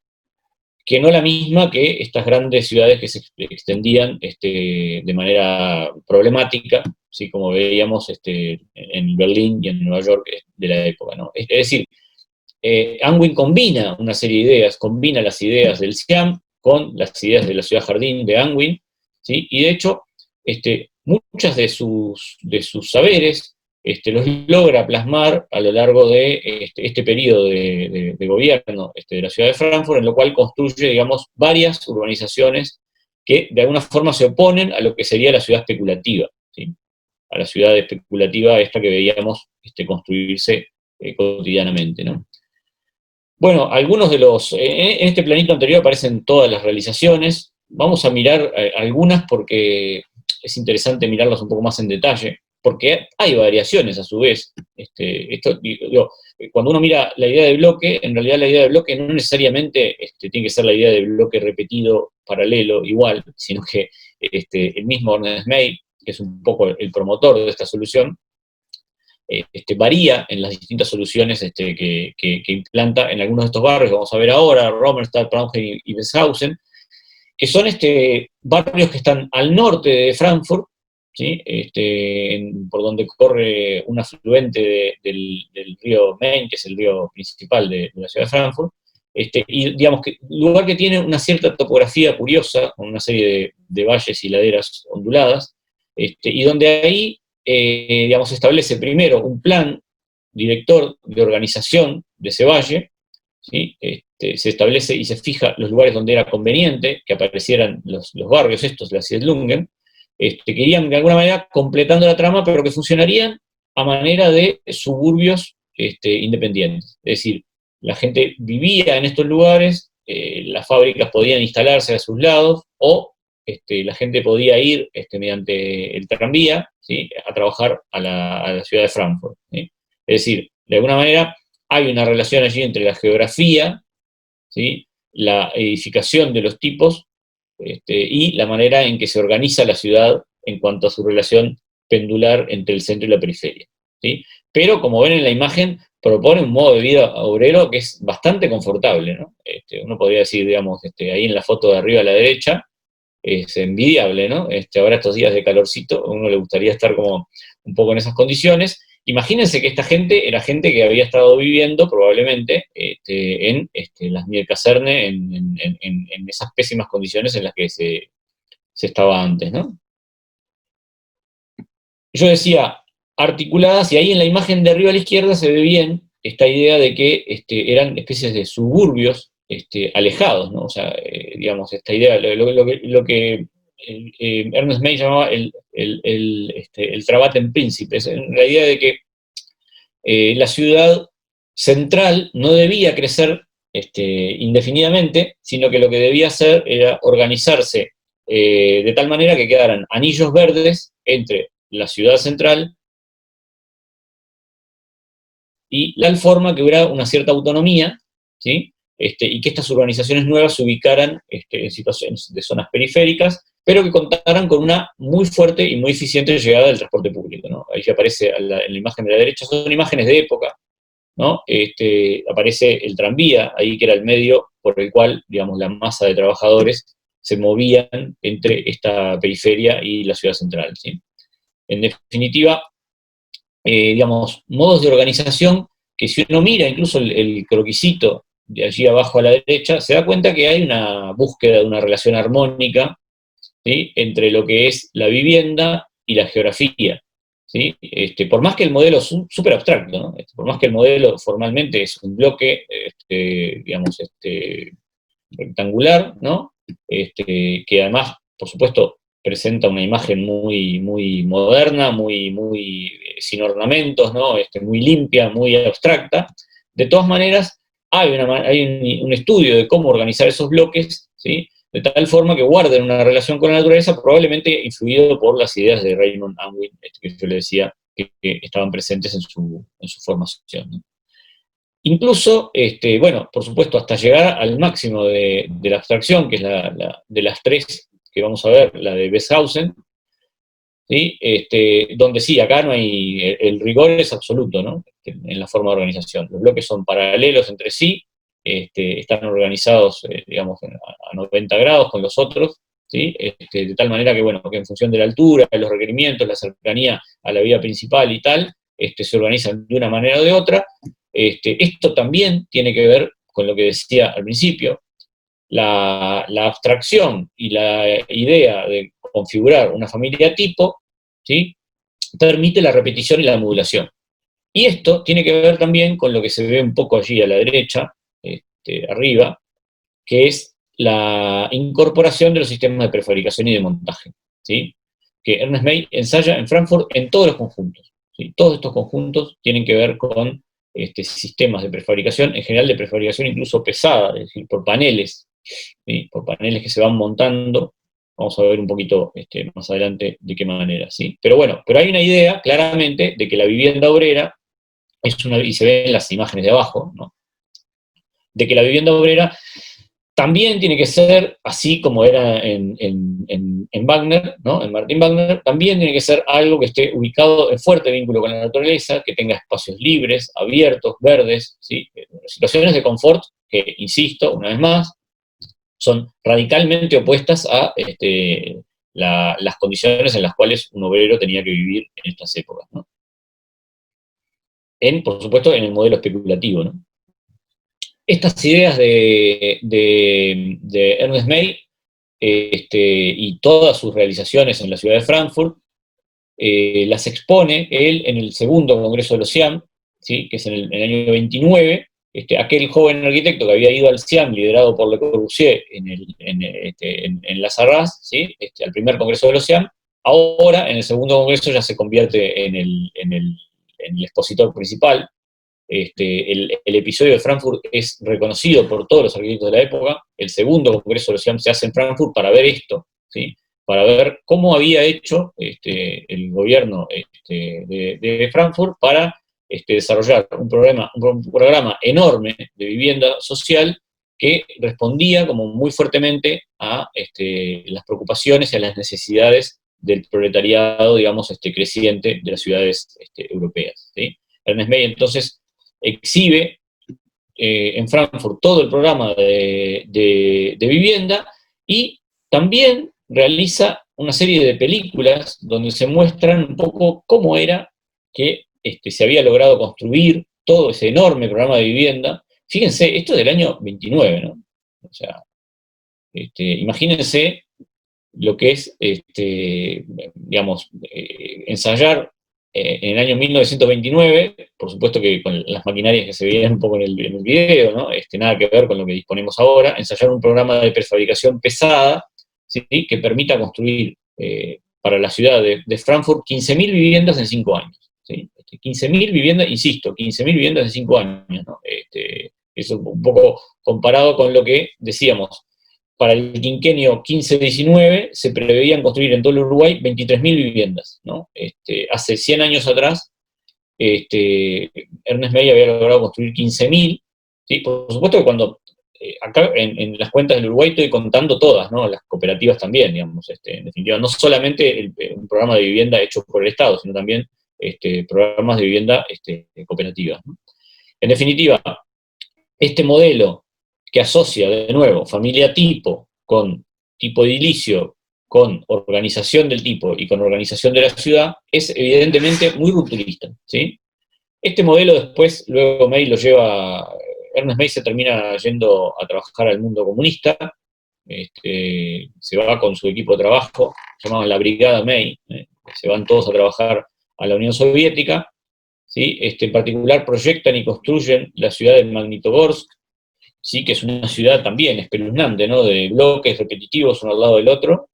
que no la misma que estas grandes ciudades que se extendían de manera problemática, ¿sí? Como veíamos en Berlín y en Nueva York de la época, ¿no? Es decir, Unwin combina una serie de ideas, combina las ideas del CIAM con las ideas de la ciudad jardín de Unwin, ¿sí? Y de hecho, muchas de sus saberes los logra plasmar a lo largo de este periodo de gobierno de la ciudad de Frankfurt, en lo cual construye, digamos, varias urbanizaciones que de alguna forma se oponen a lo que sería la ciudad especulativa, ¿sí? A la ciudad especulativa esta que veíamos construirse cotidianamente, ¿no? Bueno, algunos de en este planito anterior aparecen todas las realizaciones. Vamos a mirar algunas porque es interesante mirarlas un poco más en detalle, porque hay variaciones a su vez. Cuando uno mira la idea de bloque, en realidad la idea de bloque no necesariamente tiene que ser la idea de bloque repetido, paralelo, igual, sino que el mismo Ernest May, que es un poco el promotor de esta solución, varía en las distintas soluciones que implanta en algunos de estos barrios, vamos a ver ahora, Romerstadt, Braunheim y Westhausen, que son barrios que están al norte de Frankfurt, ¿sí? Por donde corre un afluente del río Main, que es el río principal de la ciudad de Frankfurt, y digamos que lugar que tiene una cierta topografía curiosa, con una serie de valles y laderas onduladas, y donde ahí digamos, se establece primero un plan director de organización de ese valle, ¿sí? Se establece y se fija los lugares donde era conveniente que aparecieran los barrios estos, las Siedlungen, que irían de alguna manera completando la trama, pero que funcionarían a manera de suburbios independientes. Es decir, la gente vivía en estos lugares, las fábricas podían instalarse a sus lados, o la gente podía ir mediante el tranvía, ¿sí? A trabajar a la ciudad de Frankfurt, ¿sí? Es decir, de alguna manera hay una relación allí entre la geografía, ¿sí? La edificación de los tipos, y la manera en que se organiza la ciudad en cuanto a su relación pendular entre el centro y la periferia, ¿sí? Pero, como ven en la imagen, propone un modo de vida obrero que es bastante confortable, ¿no? Uno podría decir, digamos, ahí en la foto de arriba a la derecha, es envidiable, ¿no? Ahora estos días de calorcito, a uno le gustaría estar como un poco en esas condiciones. Imagínense que esta gente era gente que había estado viviendo probablemente en las Mielkaserne, en esas pésimas condiciones en las que se estaba antes, ¿no? Yo decía articuladas, y ahí en la imagen de arriba a la izquierda se ve bien esta idea de que eran especies de suburbios alejados, ¿no? O sea, digamos, esta idea, lo que Ernest May llamaba el Trabatenprinzip, es la idea de que la ciudad central no debía crecer indefinidamente, sino que lo que debía hacer era organizarse de tal manera que quedaran anillos verdes entre la ciudad central y la forma que hubiera una cierta autonomía, ¿sí? Y que estas urbanizaciones nuevas se ubicaran en situaciones de zonas periféricas, pero que contaran con una muy fuerte y muy eficiente llegada del transporte público, ¿no? Ahí se aparece en la imagen de la derecha, son imágenes de época, ¿no? Aparece el tranvía, ahí que era el medio por el cual, digamos, la masa de trabajadores se movían entre esta periferia y la ciudad central, ¿sí? En definitiva, digamos, modos de organización que si uno mira incluso el croquisito de allí abajo a la derecha, se da cuenta que hay una búsqueda de una relación armónica, ¿sí? Entre lo que es la vivienda y la geografía, ¿sí? Por más que el modelo es súper abstracto, ¿no? Por más que el modelo formalmente es un bloque, digamos, rectangular, ¿no? Que además, por supuesto, presenta una imagen muy, muy moderna, muy sin ornamentos, ¿no? Muy limpia, muy abstracta. De todas maneras, hay un estudio de cómo organizar esos bloques, ¿sí? De tal forma que guarden una relación con la naturaleza, probablemente influido por las ideas de Raymond Unwin, que yo le decía que estaban presentes en su formación, ¿no? Incluso, bueno, por supuesto, hasta llegar al máximo de la abstracción, que es de las tres que vamos a ver, la de Besshausen, ¿sí? Donde sí, acá no hay, el rigor es absoluto, ¿no? En la forma de organización. Los bloques son paralelos entre sí, están organizados, digamos, a 90 grados con los otros, ¿sí? De tal manera que, bueno, que en función de la altura, de los requerimientos, la cercanía a la vía principal y tal, se organizan de una manera o de otra. Esto también tiene que ver con lo que decía al principio, la abstracción y la idea de configurar una familia tipo, ¿sí? Permite la repetición y la modulación. Y esto tiene que ver también con lo que se ve un poco allí a la derecha, arriba, que es la incorporación de los sistemas de prefabricación y de montaje, ¿sí? Que Ernest May ensaya en Frankfurt en todos los conjuntos, ¿sí? Todos estos conjuntos tienen que ver con sistemas de prefabricación, en general de prefabricación incluso pesada, es decir, por paneles, ¿sí? Por paneles que se van montando. Vamos a ver un poquito más adelante de qué manera, ¿sí? Pero bueno, pero hay una idea claramente de que la vivienda obrera es y se ve en las imágenes de abajo, ¿no? De que la vivienda obrera también tiene que ser, así como era en Wagner, ¿no? En Martin Wagner, también tiene que ser algo que esté ubicado en fuerte vínculo con la naturaleza, que tenga espacios libres, abiertos, verdes, ¿sí? Situaciones de confort que, insisto, una vez más, son radicalmente opuestas a las condiciones en las cuales un obrero tenía que vivir en estas épocas, ¿no? Por supuesto, en el modelo especulativo, ¿no? Estas ideas de Ernest May y todas sus realizaciones en la ciudad de Frankfurt las expone él en el segundo Congreso de los CIAM, ¿sí? Que es en el año 29, aquel joven arquitecto que había ido al CIAM liderado por Le Corbusier en las Arras, ¿sí? Al primer Congreso de los CIAM, ahora en el segundo Congreso ya se convierte en el expositor principal. El episodio de Frankfurt es reconocido por todos los arquitectos de la época. El segundo Congreso de los CIAM se hace en Frankfurt para ver esto, ¿sí? Para ver cómo había hecho el gobierno de Frankfurt para desarrollar un programa enorme de vivienda social que respondía como muy fuertemente a las preocupaciones y a las necesidades del proletariado, digamos, creciente de las ciudades europeas, ¿sí? Ernest May entonces exhibe en Frankfurt todo el programa de vivienda y también realiza una serie de películas donde se muestran un poco cómo era que se había logrado construir todo ese enorme programa de vivienda. Fíjense, esto es del año 29, ¿no? O sea, imagínense lo que es, digamos, ensayar en el año 1929, por supuesto que con las maquinarias que se veían un poco en el video, ¿no? Nada que ver con lo que disponemos ahora, ensayar un programa de prefabricación pesada, ¿sí? Que permita construir para la ciudad de Frankfurt 15.000 viviendas en 5 años, ¿sí? 15.000 viviendas, insisto, 15.000 viviendas en 5 años, ¿no? Eso un poco comparado con lo que decíamos, para el quinquenio 15-19 se preveían construir en todo el Uruguay 23.000 viviendas, ¿no? Hace 100 años atrás, Ernest May había logrado construir 15.000, ¿sí? Por supuesto que cuando, acá en las cuentas del Uruguay estoy contando todas, ¿no? Las cooperativas también, digamos, en definitiva, no solamente un programa de vivienda hecho por el Estado, sino también programas de vivienda cooperativas, ¿no? En definitiva, este modelo que asocia, de nuevo, familia tipo con tipo edilicio, con organización del tipo y con organización de la ciudad, es evidentemente muy rupturista, ¿sí? Este modelo después, luego May lo lleva, Ernest May se termina yendo a trabajar al mundo comunista, se va con su equipo de trabajo, se llama la Brigada May, se van todos a trabajar a la Unión Soviética, ¿sí? En particular proyectan y construyen la ciudad de Magnitogorsk, ¿sí? Que es una ciudad también espeluznante, ¿no? De bloques repetitivos uno al lado del otro.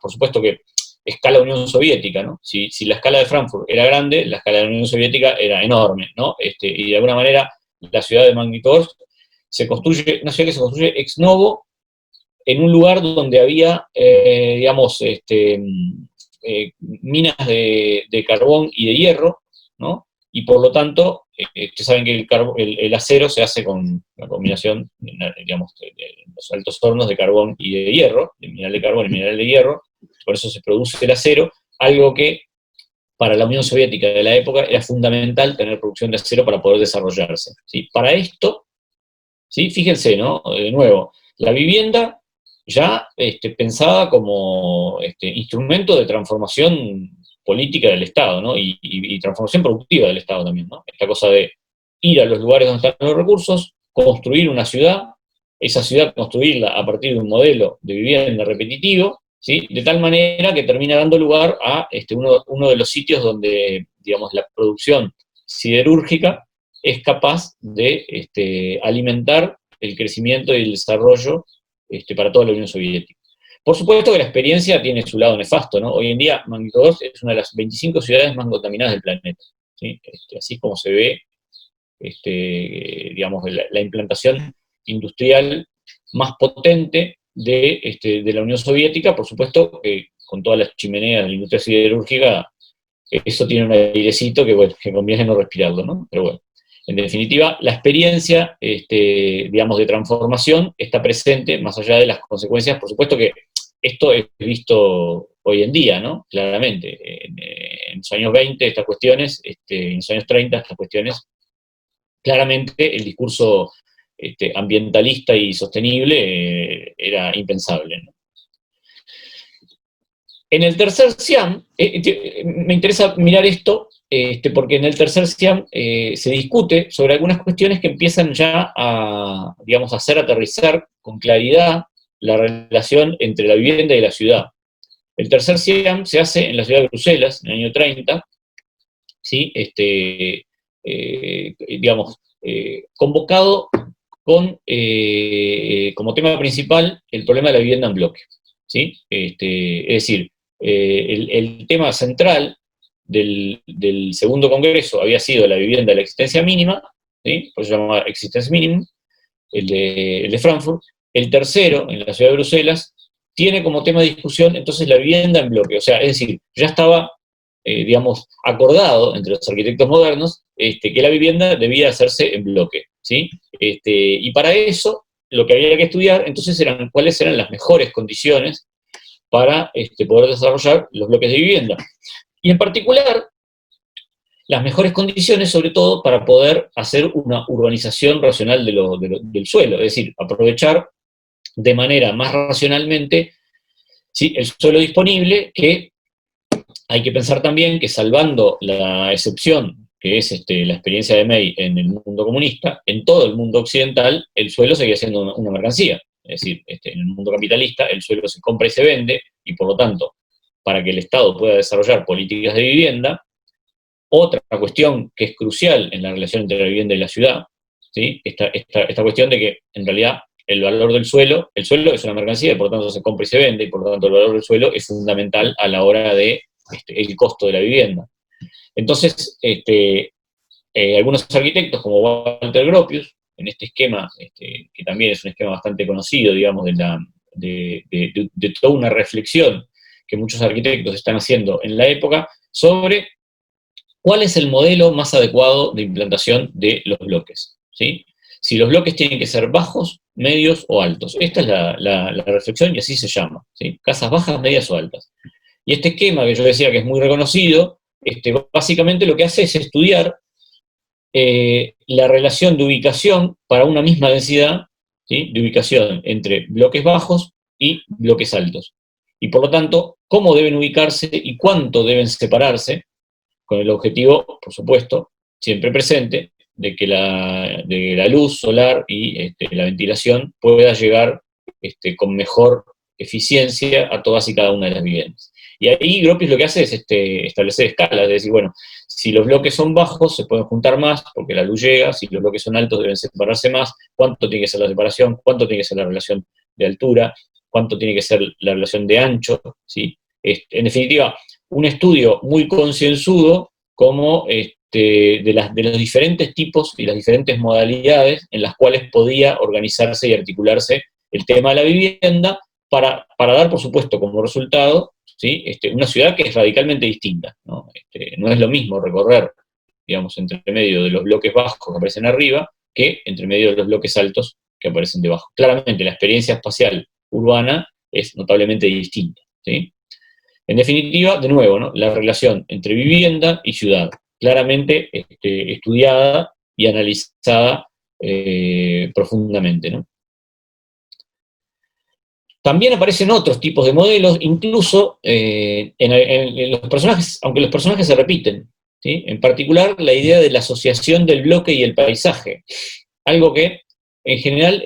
Por supuesto que escala Unión Soviética, ¿no? Si la escala de Frankfurt era grande, la escala de la Unión Soviética era enorme, ¿no? Y de alguna manera la ciudad de Magnitogorsk una ciudad que se construye ex novo en un lugar donde había, digamos, minas de carbón y de hierro, ¿no? Y por lo tanto, ustedes saben que el acero se hace con la combinación, digamos, de los altos hornos de carbón y de hierro, de mineral de carbón y mineral de hierro, por eso se produce el acero, algo que para la Unión Soviética de la época era fundamental tener producción de acero para poder desarrollarse, ¿sí? Para esto, ¿sí? Fíjense, ¿no? De nuevo, la vivienda ya pensada como instrumento de transformación política del Estado, ¿no? Y transformación productiva del Estado también, ¿no? Esta cosa de ir a los lugares donde están los recursos, construir una ciudad, esa ciudad construirla a partir de un modelo de vivienda repetitivo, ¿sí? De tal manera que termina dando lugar a uno de los sitios donde, digamos, la producción siderúrgica es capaz de alimentar el crecimiento y el desarrollo para toda la Unión Soviética. Por supuesto que la experiencia tiene su lado nefasto, ¿no? Hoy en día Magnitogorsk es una de las 25 ciudades más contaminadas del planeta, ¿sí? Así como se ve, digamos, la implantación industrial más potente de la Unión Soviética, por supuesto que con todas las chimeneas de la industria siderúrgica, eso tiene un airecito que, bueno, que conviene no respirarlo, ¿no? Pero bueno, en definitiva, la experiencia, digamos, de transformación está presente, más allá de las consecuencias. Por supuesto que esto es visto hoy en día, ¿no? Claramente. En los años 20 estas cuestiones, en los años 30 estas cuestiones, claramente el discurso ambientalista y sostenible era impensable, ¿no? En el tercer Siam, me interesa mirar esto, porque en el tercer Siam se discute sobre algunas cuestiones que empiezan ya a, digamos, a hacer aterrizar con claridad la relación entre la vivienda y la ciudad. El tercer Siam se hace en la ciudad de Bruselas, en el año 30, ¿sí? Digamos, convocado con, como tema principal, el problema de la vivienda en bloque, ¿sí? Es decir, el tema central del segundo congreso había sido la vivienda de la existencia mínima, ¿sí? Por eso se llama Existence Minimum, el de Frankfurt. El tercero, en la ciudad de Bruselas, tiene como tema de discusión entonces la vivienda en bloque. O sea, es decir, ya estaba, digamos, acordado entre los arquitectos modernos que la vivienda debía hacerse en bloque. ¿sí? Y para eso, lo que había que estudiar, entonces, eran cuáles eran las mejores condiciones para poder desarrollar los bloques de vivienda. Y en particular, las mejores condiciones, sobre todo, para poder hacer una urbanización racional del suelo, es decir, aprovechar de manera más racionalmente, ¿sí?, el suelo disponible, que hay que pensar también que, salvando la excepción que es la experiencia de May en el mundo comunista, en todo el mundo occidental el suelo seguía siendo una mercancía. Es decir, en el mundo capitalista el suelo se compra y se vende, y por lo tanto, para que el Estado pueda desarrollar políticas de vivienda, otra cuestión que es crucial en la relación entre la vivienda y la ciudad, ¿sí?, esta cuestión de que, en realidad, el valor del suelo, el suelo es una mercancía, y por lo tanto se compra y se vende, y por lo tanto el valor del suelo es fundamental a la hora de el costo de la vivienda. Entonces, algunos arquitectos, como Walter Gropius, en este esquema, que también es un esquema bastante conocido, digamos, de toda una reflexión que muchos arquitectos están haciendo en la época, sobre cuál es el modelo más adecuado de implantación de los bloques, ¿sí? Si los bloques tienen que ser bajos, medios o altos. Esta es la reflexión, y así se llama, ¿sí? Casas bajas, medias o altas. Y este esquema, que yo decía que es muy reconocido, básicamente lo que hace es estudiar la relación de ubicación para una misma densidad, ¿sí?, de ubicación entre bloques bajos y bloques altos. Y por lo tanto, cómo deben ubicarse y cuánto deben separarse, con el objetivo, por supuesto, siempre presente, de que la luz solar y la ventilación pueda llegar con mejor eficiencia a todas y cada una de las viviendas. Y ahí Gropius lo que hace es establecer escalas, es decir, bueno, si los bloques son bajos se pueden juntar más porque la luz llega, si los bloques son altos deben separarse más, cuánto tiene que ser la separación, cuánto tiene que ser la relación de altura, cuánto tiene que ser la relación de ancho, ¿sí? En definitiva, un estudio muy concienzudo como de los diferentes tipos y las diferentes modalidades en las cuales podía organizarse y articularse el tema de la vivienda para dar, por supuesto, como resultado, ¿sí?, una ciudad que es radicalmente distinta, ¿no? No es lo mismo recorrer, digamos, entre medio de los bloques bajos que aparecen arriba que entre medio de los bloques altos que aparecen debajo. Claramente la experiencia espacial urbana es notablemente distinta, ¿sí? En definitiva, de nuevo, ¿no?, la relación entre vivienda y ciudad, claramente estudiada y analizada profundamente, ¿no? También aparecen otros tipos de modelos, incluso en los personajes, aunque los personajes se repiten, ¿sí? En particular, la idea de la asociación del bloque y el paisaje, algo que en general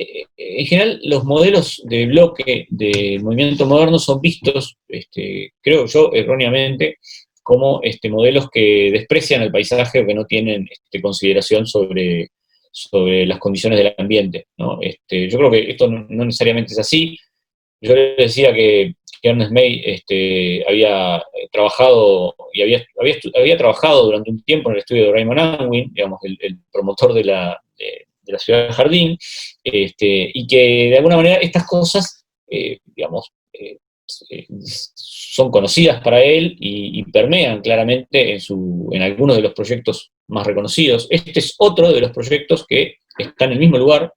los modelos de bloque del movimiento moderno son vistos, creo yo, erróneamente, como modelos que desprecian el paisaje o que no tienen consideración sobre las condiciones del ambiente, ¿no? Yo creo que esto no necesariamente es así. Yo les decía que Ernest May había trabajado y había trabajado durante un tiempo en el estudio de Raymond Unwin, digamos, el promotor de la ciudad de Jardín, y que de alguna manera estas cosas, digamos, son conocidas para él y permean claramente en algunos de los proyectos más reconocidos. Este es otro de los proyectos que está en el mismo lugar,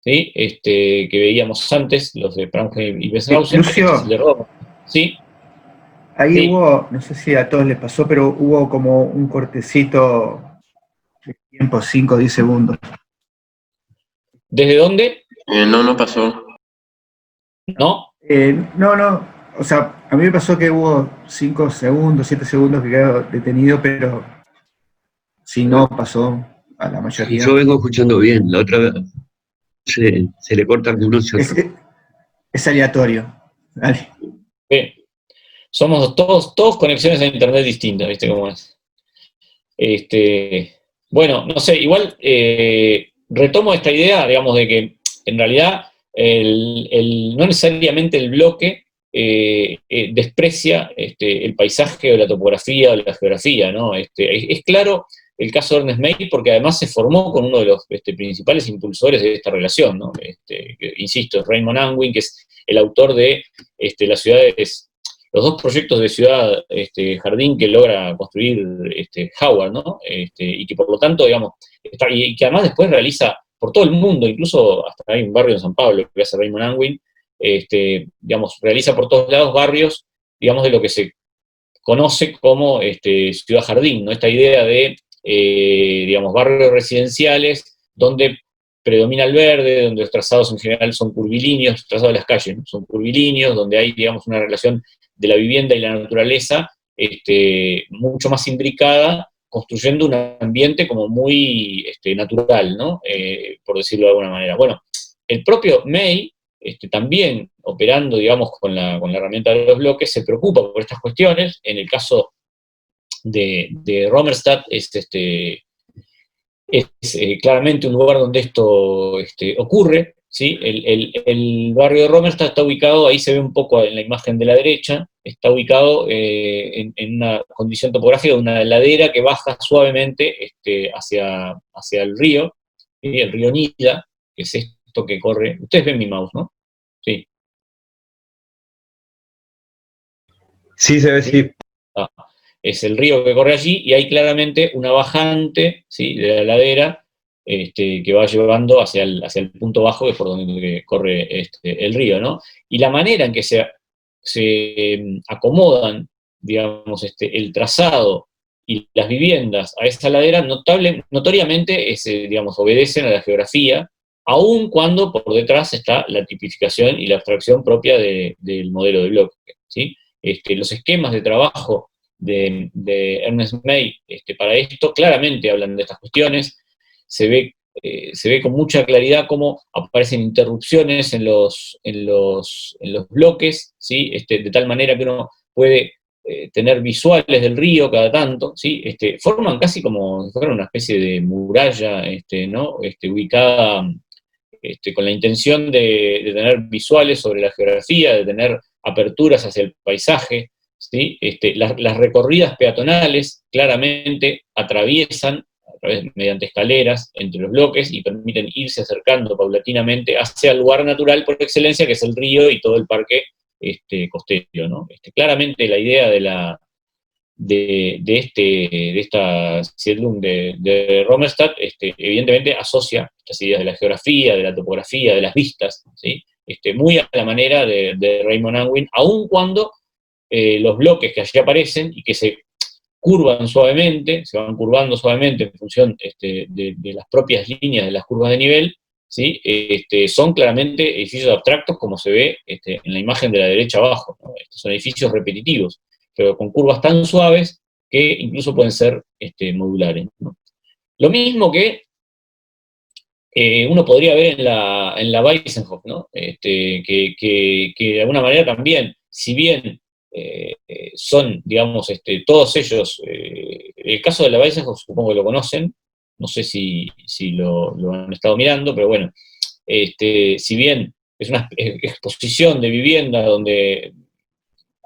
¿sí?, que veíamos antes, los de Pramge y Westhausen, Lucio, de Roma. ¿Sí? ahí Sí. hubo, no sé si a todos les pasó, pero hubo como un cortecito de tiempo, 5 o 10 segundos. ¿Desde dónde? No pasó. ¿No? No, o sea, a mí me pasó que hubo 5 segundos, 7 segundos que quedó detenido, pero si no pasó a la mayoría. Yo vengo escuchando bien, la otra vez se le corta algunos. Es aleatorio. Dale. Sí. Somos todos conexiones a internet distintas, ¿viste cómo es? Bueno, no sé, igual retomo esta idea, digamos, de que en realidad no necesariamente el bloque desprecia el paisaje o la topografía o la geografía, ¿no? Es claro el caso de Ernest May porque además se formó con uno de los principales impulsores de esta relación, ¿no? Insisto, Raymond Unwin, que es el autor de las ciudades, los dos proyectos de ciudad jardín que logra construir Howard, ¿no? Y que por lo tanto, digamos, y que además después realiza por todo el mundo, incluso hasta hay un barrio en San Pablo que hace Raymond Unwin, digamos, realiza por todos lados barrios, digamos, de lo que se conoce como ciudad jardín, ¿no? Esta idea de, digamos, barrios residenciales donde predomina el verde, donde los trazados en general son curvilíneos, los trazados de las calles, ¿no? Son curvilíneos, donde hay, digamos, una relación de la vivienda y la naturaleza mucho más imbricada, construyendo un ambiente como muy natural, ¿no? Por decirlo de alguna manera. Bueno, el propio May, también operando, digamos, con la herramienta de los bloques, se preocupa por estas cuestiones. En el caso de Romerstadt es claramente un lugar donde esto ocurre, ¿sí? El barrio de Romerstadt está ubicado, ahí se ve un poco en la imagen de la derecha, está ubicado en una condición topográfica de una ladera que baja suavemente hacia el río, ¿sí? El río Nida, que es esto que corre. Ustedes ven mi mouse, ¿no? Sí. Sí, se ve, sí. Ah, es el río que corre allí y hay claramente una bajante, ¿sí?, de la ladera que va llevando hacia el punto bajo, que es por donde corre el río, ¿no? Y la manera en que se acomodan, digamos, el trazado y las viviendas a esa ladera, notoriamente digamos, obedecen a la geografía, aun cuando por detrás está la tipificación y la abstracción propia del modelo de bloque, ¿sí? Los esquemas de trabajo de Ernest May para esto claramente hablan de estas cuestiones. Se ve con mucha claridad cómo aparecen interrupciones en los bloques, ¿sí? De tal manera que uno puede tener visuales del río cada tanto, ¿sí? Forman casi como si fuera una especie de muralla, ¿no? Ubicada con la intención de tener visuales sobre la geografía, de tener aperturas hacia el paisaje, ¿sí? Las recorridas peatonales claramente atraviesan mediante escaleras entre los bloques y permiten irse acercando paulatinamente hacia el lugar natural por excelencia, que es el río y todo el parque costero, ¿no? Claramente la idea de esta Siedlung de Romerstadt, evidentemente asocia estas ideas de la geografía, de la topografía, de las vistas, ¿sí? Muy a la manera de Raymond Unwin, aun cuando los bloques que allí aparecen y que se curvan suavemente, se van curvando suavemente en función de las propias líneas de las curvas de nivel, ¿sí? Son claramente edificios abstractos, como se ve en la imagen de la derecha abajo, ¿no? Son edificios repetitivos, pero con curvas tan suaves que incluso pueden ser modulares, ¿no? Lo mismo que uno podría ver en la Weissenhof, ¿no? Que de alguna manera también, si bien son, digamos, todos ellos, el caso de la Weissenhof supongo que lo conocen, no sé si lo han estado mirando, pero bueno, si bien es una exposición de vivienda donde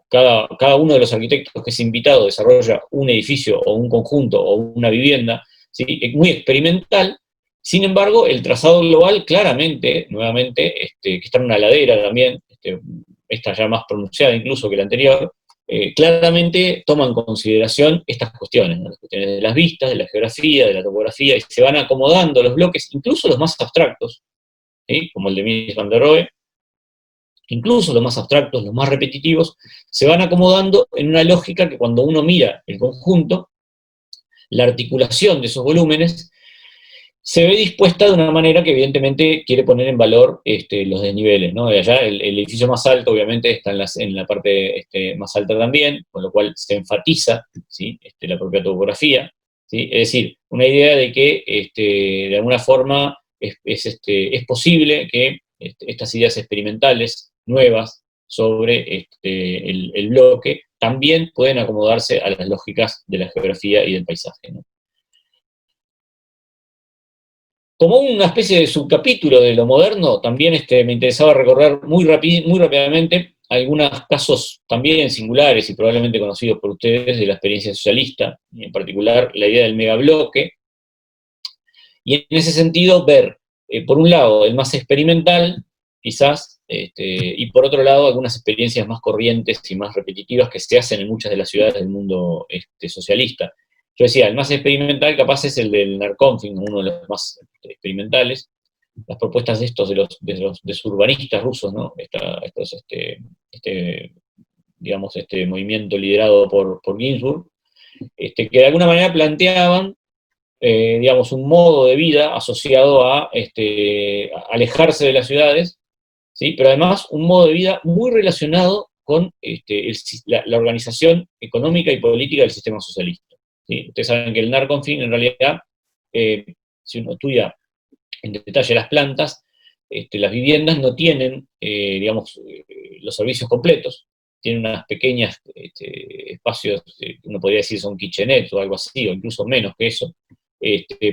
cada uno de los arquitectos que es invitado desarrolla un edificio o un conjunto o una vivienda, ¿sí? Es muy experimental. Sin embargo, el trazado global claramente, nuevamente, que está en una ladera también, esta ya más pronunciada incluso que la anterior, claramente toma en consideración estas cuestiones, ¿no? Las cuestiones de las vistas, de la geografía, de la topografía, y se van acomodando los bloques, incluso los más abstractos, ¿sí? Como el de Mies van der Rohe, incluso los más abstractos, los más repetitivos, se van acomodando en una lógica que cuando uno mira el conjunto, la articulación de esos volúmenes se ve dispuesta de una manera que evidentemente quiere poner en valor los desniveles, ¿no? De allá el edificio más alto obviamente está en la parte más alta también, con lo cual se enfatiza, ¿sí? La propia topografía, ¿sí? Es decir, una idea de que de alguna forma es posible que estas ideas experimentales nuevas sobre el bloque también pueden acomodarse a las lógicas de la geografía y del paisaje, ¿no? Como una especie de subcapítulo de lo moderno, también me interesaba recorrer muy rápidamente algunos casos también singulares y probablemente conocidos por ustedes de la experiencia socialista, y en particular la idea del megabloque, y en ese sentido ver, por un lado, el más experimental, quizás, y por otro lado, algunas experiencias más corrientes y más repetitivas que se hacen en muchas de las ciudades del mundo socialista. Yo decía, el más experimental capaz es el del Narconfing, uno de los más experimentales, las propuestas de estos, de los desurbanistas rusos, ¿no? Digamos, este movimiento liderado por Ginsburg, que de alguna manera planteaban, digamos, un modo de vida asociado a alejarse de las ciudades, ¿sí? Pero además un modo de vida muy relacionado con la organización económica y política del sistema socialista, ¿sí? Ustedes saben que el Narconfin, en realidad, si uno estudia en detalle las plantas, las viviendas no tienen, digamos, los servicios completos, tienen unas pequeñas espacios, uno podría decir son kitchenettes o algo así, o incluso menos que eso.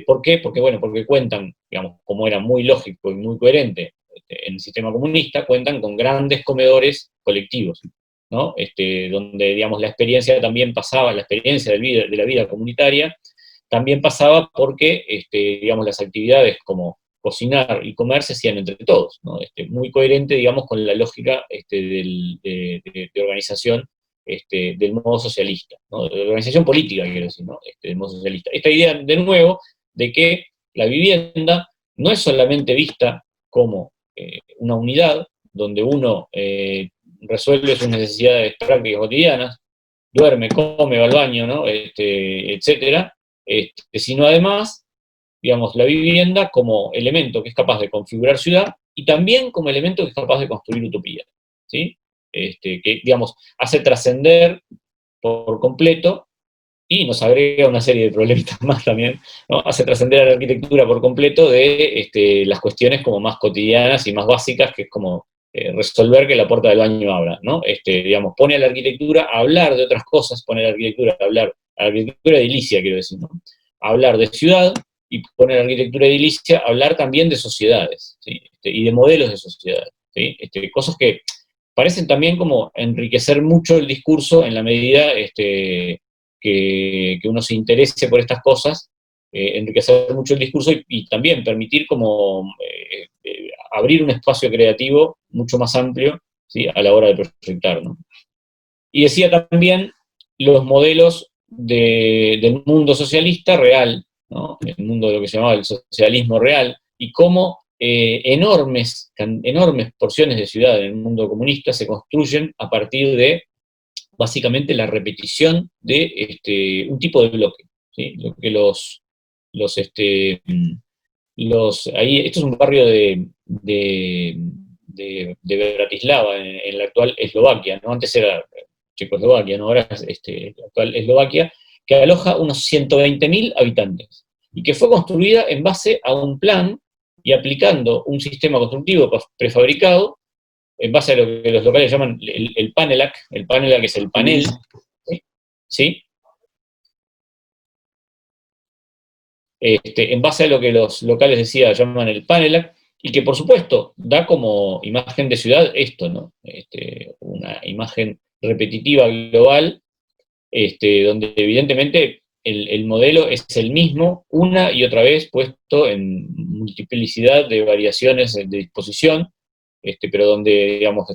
¿Por qué? Porque, bueno, porque cuentan, digamos, como era muy lógico y muy coherente en el sistema comunista, cuentan con grandes comedores colectivos, ¿no? Donde, digamos, la experiencia también pasaba, la experiencia de la vida comunitaria, también pasaba porque, digamos, las actividades como cocinar y comer se hacían entre todos, ¿no? Muy coherente, digamos, con la lógica de organización del modo socialista, ¿no? De organización política, quiero decir, ¿no? Del modo socialista. Esta idea, de nuevo, de que la vivienda no es solamente vista como una unidad donde uno resuelve sus necesidades prácticas cotidianas, duerme, come, va al baño, ¿no? Etcétera, sino además, digamos, la vivienda como elemento que es capaz de configurar ciudad y también como elemento que es capaz de construir utopía, ¿sí? Que, digamos, hace trascender por completo y nos agrega una serie de problemitas más también, ¿no? Hace trascender a la arquitectura por completo de las cuestiones como más cotidianas y más básicas, que es como resolver que la puerta del baño abra, ¿no? Digamos, pone a la arquitectura a hablar de otras cosas, pone a la arquitectura a hablar, a la arquitectura edilicia, quiero decir, ¿no? A hablar de ciudad, y pone a la arquitectura edilicia a hablar también de sociedades, ¿sí? Y de modelos de sociedades, ¿sí? Cosas que parecen también como enriquecer mucho el discurso en la medida que uno se interese por estas cosas, enriquecer mucho el discurso y también permitir como abrir un espacio creativo mucho más amplio, ¿sí? A la hora de proyectar, ¿no? Y decía también los modelos del mundo socialista real, ¿no? El mundo de lo que se llamaba el socialismo real, y cómo enormes porciones de ciudad en el mundo comunista se construyen a partir de, básicamente, la repetición de un tipo de bloque, ¿sí? Lo que esto es un barrio de Bratislava, en la actual Eslovaquia, ¿no? Antes era Checoslovaquia, ¿no? Ahora es la actual Eslovaquia, que aloja unos 120.000 habitantes, y que fue construida en base a un plan y aplicando un sistema constructivo prefabricado, en base a lo que los locales llaman el panelac es el panel, ¿sí? En base a lo que los locales llaman el panelac, y que por supuesto da como imagen de ciudad esto, ¿no? Una imagen repetitiva global, donde evidentemente el modelo es el mismo una y otra vez puesto en multiplicidad de variaciones de disposición, pero donde, digamos,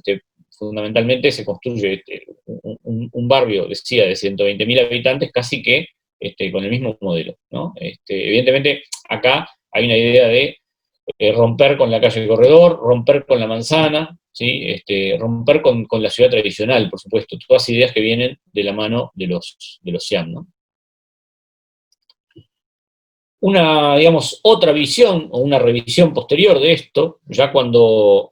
fundamentalmente se construye un barrio, decía, de 120.000 habitantes casi que con el mismo modelo, ¿no? Evidentemente acá hay una idea de romper con la calle del corredor, romper con la manzana, ¿sí? Romper con la ciudad tradicional, por supuesto, todas ideas que vienen de la mano de los Siam, ¿no? Una, digamos, otra visión o una revisión posterior de esto, ya cuando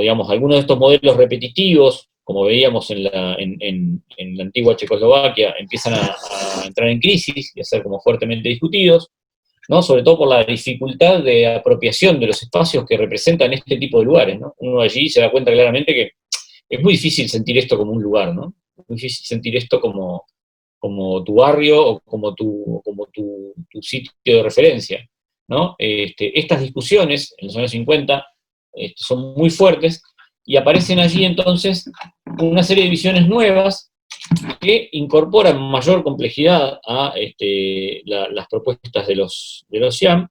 digamos, algunos de estos modelos repetitivos, como veíamos en la antigua Checoslovaquia, empiezan a entrar en crisis y a ser como fuertemente discutidos, ¿no? Sobre todo por la dificultad de apropiación de los espacios que representan este tipo de lugares, ¿no? Uno allí se da cuenta claramente que es muy difícil sentir esto como un lugar, ¿no? Es muy difícil sentir esto como tu barrio o como tu sitio de referencia, ¿no? Estas discusiones en los años 50 son muy fuertes y aparecen allí entonces una serie de visiones nuevas que incorporan mayor complejidad a las propuestas de los Siam,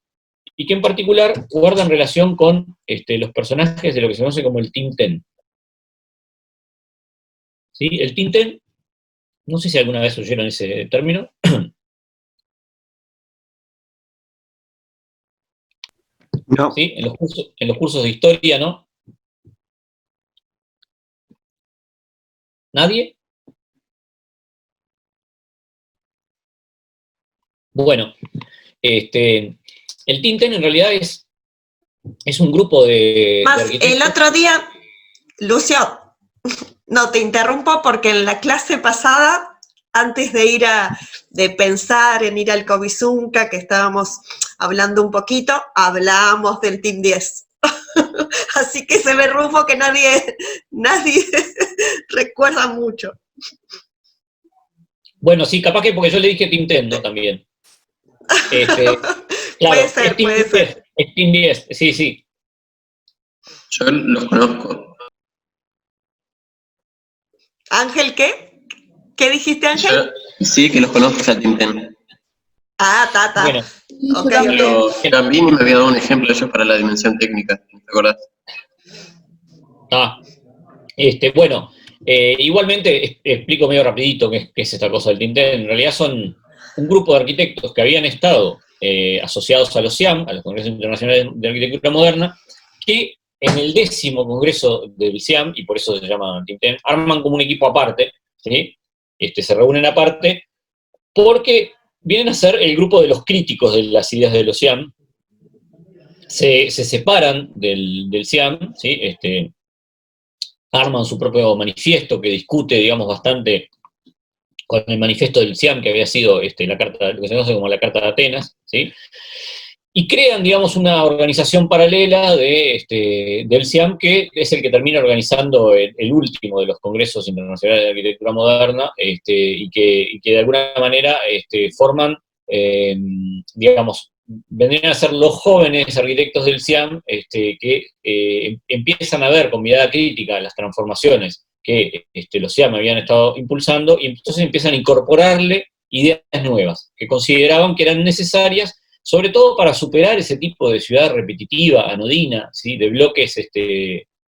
y que en particular guardan relación con los personajes de lo que se conoce como el Tinten. ¿Sí? El Tinten, no sé si alguna vez oyeron ese término. No, ¿sí? En los cursos de historia, ¿no? ¿Nadie? Bueno, el Tinten en realidad es un grupo de Más, el arquitectos. otro día, Lucio, no te interrumpo porque en la clase pasada, antes de pensar en ir al Covisunca, que estábamos hablando un poquito, hablamos del Team 10. Así que se ve, Rufo, que nadie recuerda mucho. Bueno, sí, capaz que porque yo le dije Tinten, ¿no? También. Claro, Puede ser, es Team puede 10, ser. es Team 10, sí, sí. yo los conozco. Ángel, ¿qué? ¿Qué dijiste, Ángel? Yo sí que los conozco a Tinten. Ah, ta. Bueno, Ok, Pero ok. también me había dado un ejemplo de ellos para la dimensión técnica, ¿te acordás? bueno, igualmente explico medio rapidito qué es esta cosa del Tinten. En realidad son un grupo de arquitectos que habían estado asociados a los SIAM, a los Congresos Internacionales de Arquitectura Moderna, que en el 10º Congreso del SIAM, y por eso se llama Tinten, arman como un equipo aparte, ¿sí? Se reúnen aparte, porque vienen a ser el grupo de los críticos de las ideas de los SIAM, se separan del SIAM, ¿sí? Arman su propio manifiesto que discute, digamos, bastante con el manifiesto del SIAM, que había sido la carta, lo que se conoce como la Carta de Atenas, ¿sí? Y crean, digamos, una organización paralela del SIAM, que es el que termina organizando el último de los congresos internacionales de arquitectura moderna, y que de alguna manera forman, digamos, vendrían a ser los jóvenes arquitectos del SIAM que empiezan a ver con mirada crítica las transformaciones que los SIAM habían estado impulsando, y entonces empiezan a incorporarle ideas nuevas que consideraban que eran necesarias, sobre todo para superar ese tipo de ciudad repetitiva, anodina, ¿sí? De bloques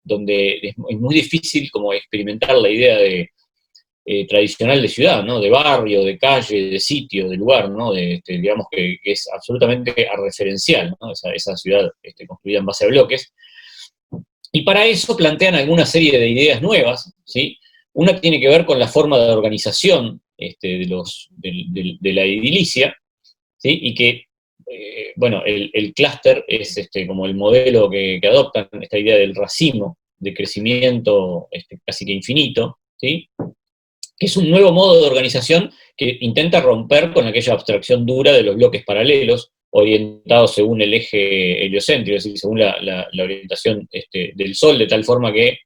donde es muy difícil como experimentar la idea tradicional de ciudad, ¿no? De barrio, de calle, de sitio, de lugar, ¿no? Digamos que es absolutamente referencial, ¿no? Esa ciudad construida en base a bloques. Y para eso plantean alguna serie de ideas nuevas, ¿sí? Una tiene que ver con la forma de organización de la edilicia, ¿sí? Y que, bueno, el clúster es como el modelo que adoptan, esta idea del racimo, de crecimiento casi que infinito, ¿sí? Que es un nuevo modo de organización que intenta romper con aquella abstracción dura de los bloques paralelos, orientados según el eje heliocéntrico, es decir, según la orientación del Sol, de tal forma que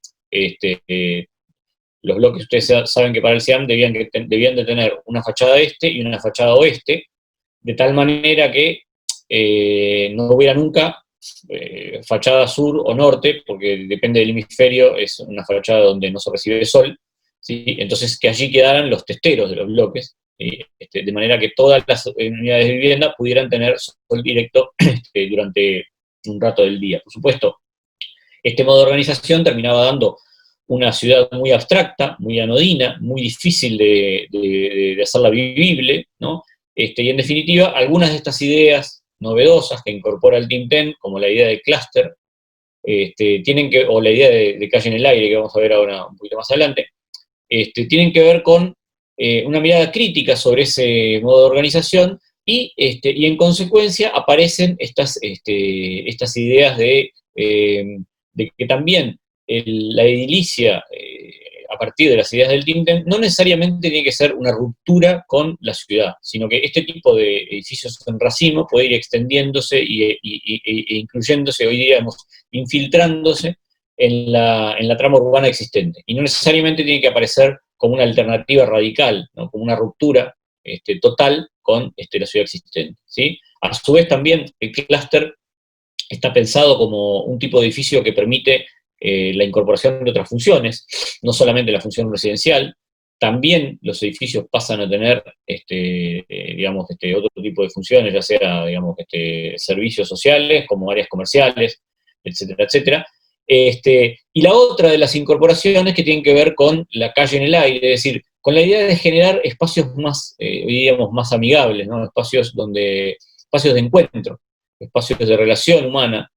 los bloques, ustedes saben que para el SIAM debían de tener una fachada este y una fachada oeste, de tal manera que no hubiera nunca fachada sur o norte, porque depende del hemisferio, es una fachada donde no se recibe el sol, ¿sí? Entonces que allí quedaran los testeros de los bloques, de manera que todas las unidades de vivienda pudieran tener sol directo durante un rato del día. Por supuesto, este modo de organización terminaba dando una ciudad muy abstracta, muy anodina, muy difícil de hacerla vivible, ¿no? Y en definitiva, algunas de estas ideas novedosas que incorpora el Tinten, como la idea de clúster, o la idea de calle en el aire, que vamos a ver ahora un poquito más adelante, tienen que ver con una mirada crítica sobre ese modo de organización, y en consecuencia aparecen estas ideas de que también la edilicia, a partir de las ideas del Tinten, no necesariamente tiene que ser una ruptura con la ciudad, sino que este tipo de edificios en racimo puede ir extendiéndose e incluyéndose, hoy digamos, infiltrándose en la trama urbana existente. Y no necesariamente tiene que aparecer como una alternativa radical, ¿no? Como una ruptura total con la ciudad existente, ¿sí? A su vez también el clúster está pensado como un tipo de edificio que permite la incorporación de otras funciones, no solamente la función residencial, también los edificios pasan a tener, digamos, otro tipo de funciones, ya sea, digamos, servicios sociales, como áreas comerciales, etcétera, etcétera. Y la otra de las incorporaciones que tienen que ver con la calle en el aire, es decir, con la idea de generar espacios más, digamos, más amigables, ¿no? Espacios de encuentro, espacios de relación humana,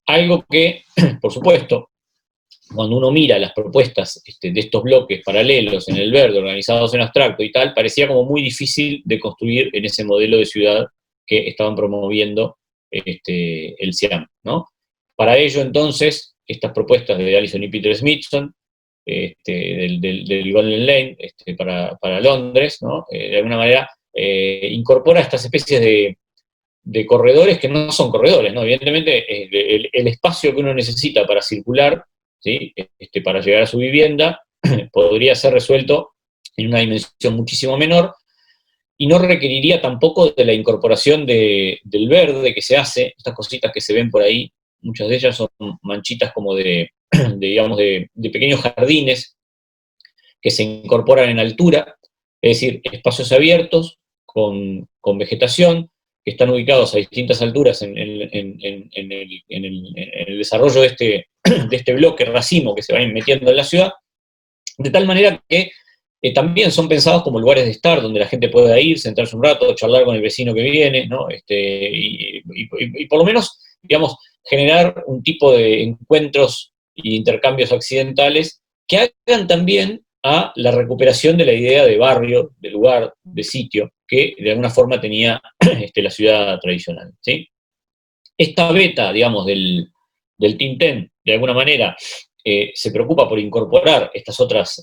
Algo que, por supuesto, cuando uno mira las propuestas de estos bloques paralelos en el verde, organizados en abstracto y tal, parecía como muy difícil de construir en ese modelo de ciudad que estaban promoviendo el CIAM, ¿no? Para ello, entonces, estas propuestas de Allison y Peter Smithson, del Golden Lane para Londres, ¿no? De alguna manera incorpora estas especies de corredores que no son corredores, ¿no? Evidentemente, el espacio que uno necesita para circular, ¿sí? Para llegar a su vivienda, podría ser resuelto en una dimensión muchísimo menor, y no requeriría tampoco de la incorporación del verde que se hace, estas cositas que se ven por ahí, muchas de ellas son manchitas como digamos, de pequeños jardines que se incorporan en altura, es decir, espacios abiertos con vegetación, que están ubicados a distintas alturas en el desarrollo de este bloque racimo que se va metiendo en la ciudad, de tal manera que también son pensados como lugares de estar, donde la gente pueda ir, sentarse un rato, charlar con el vecino que viene, ¿no? Y por lo menos, digamos, generar un tipo de encuentros y intercambios accidentales que hagan también a la recuperación de la idea de barrio, de lugar, de sitio, que de alguna forma tenía la ciudad tradicional, ¿sí? Esta beta, digamos, del Tintin, de alguna manera, se preocupa por incorporar estas otras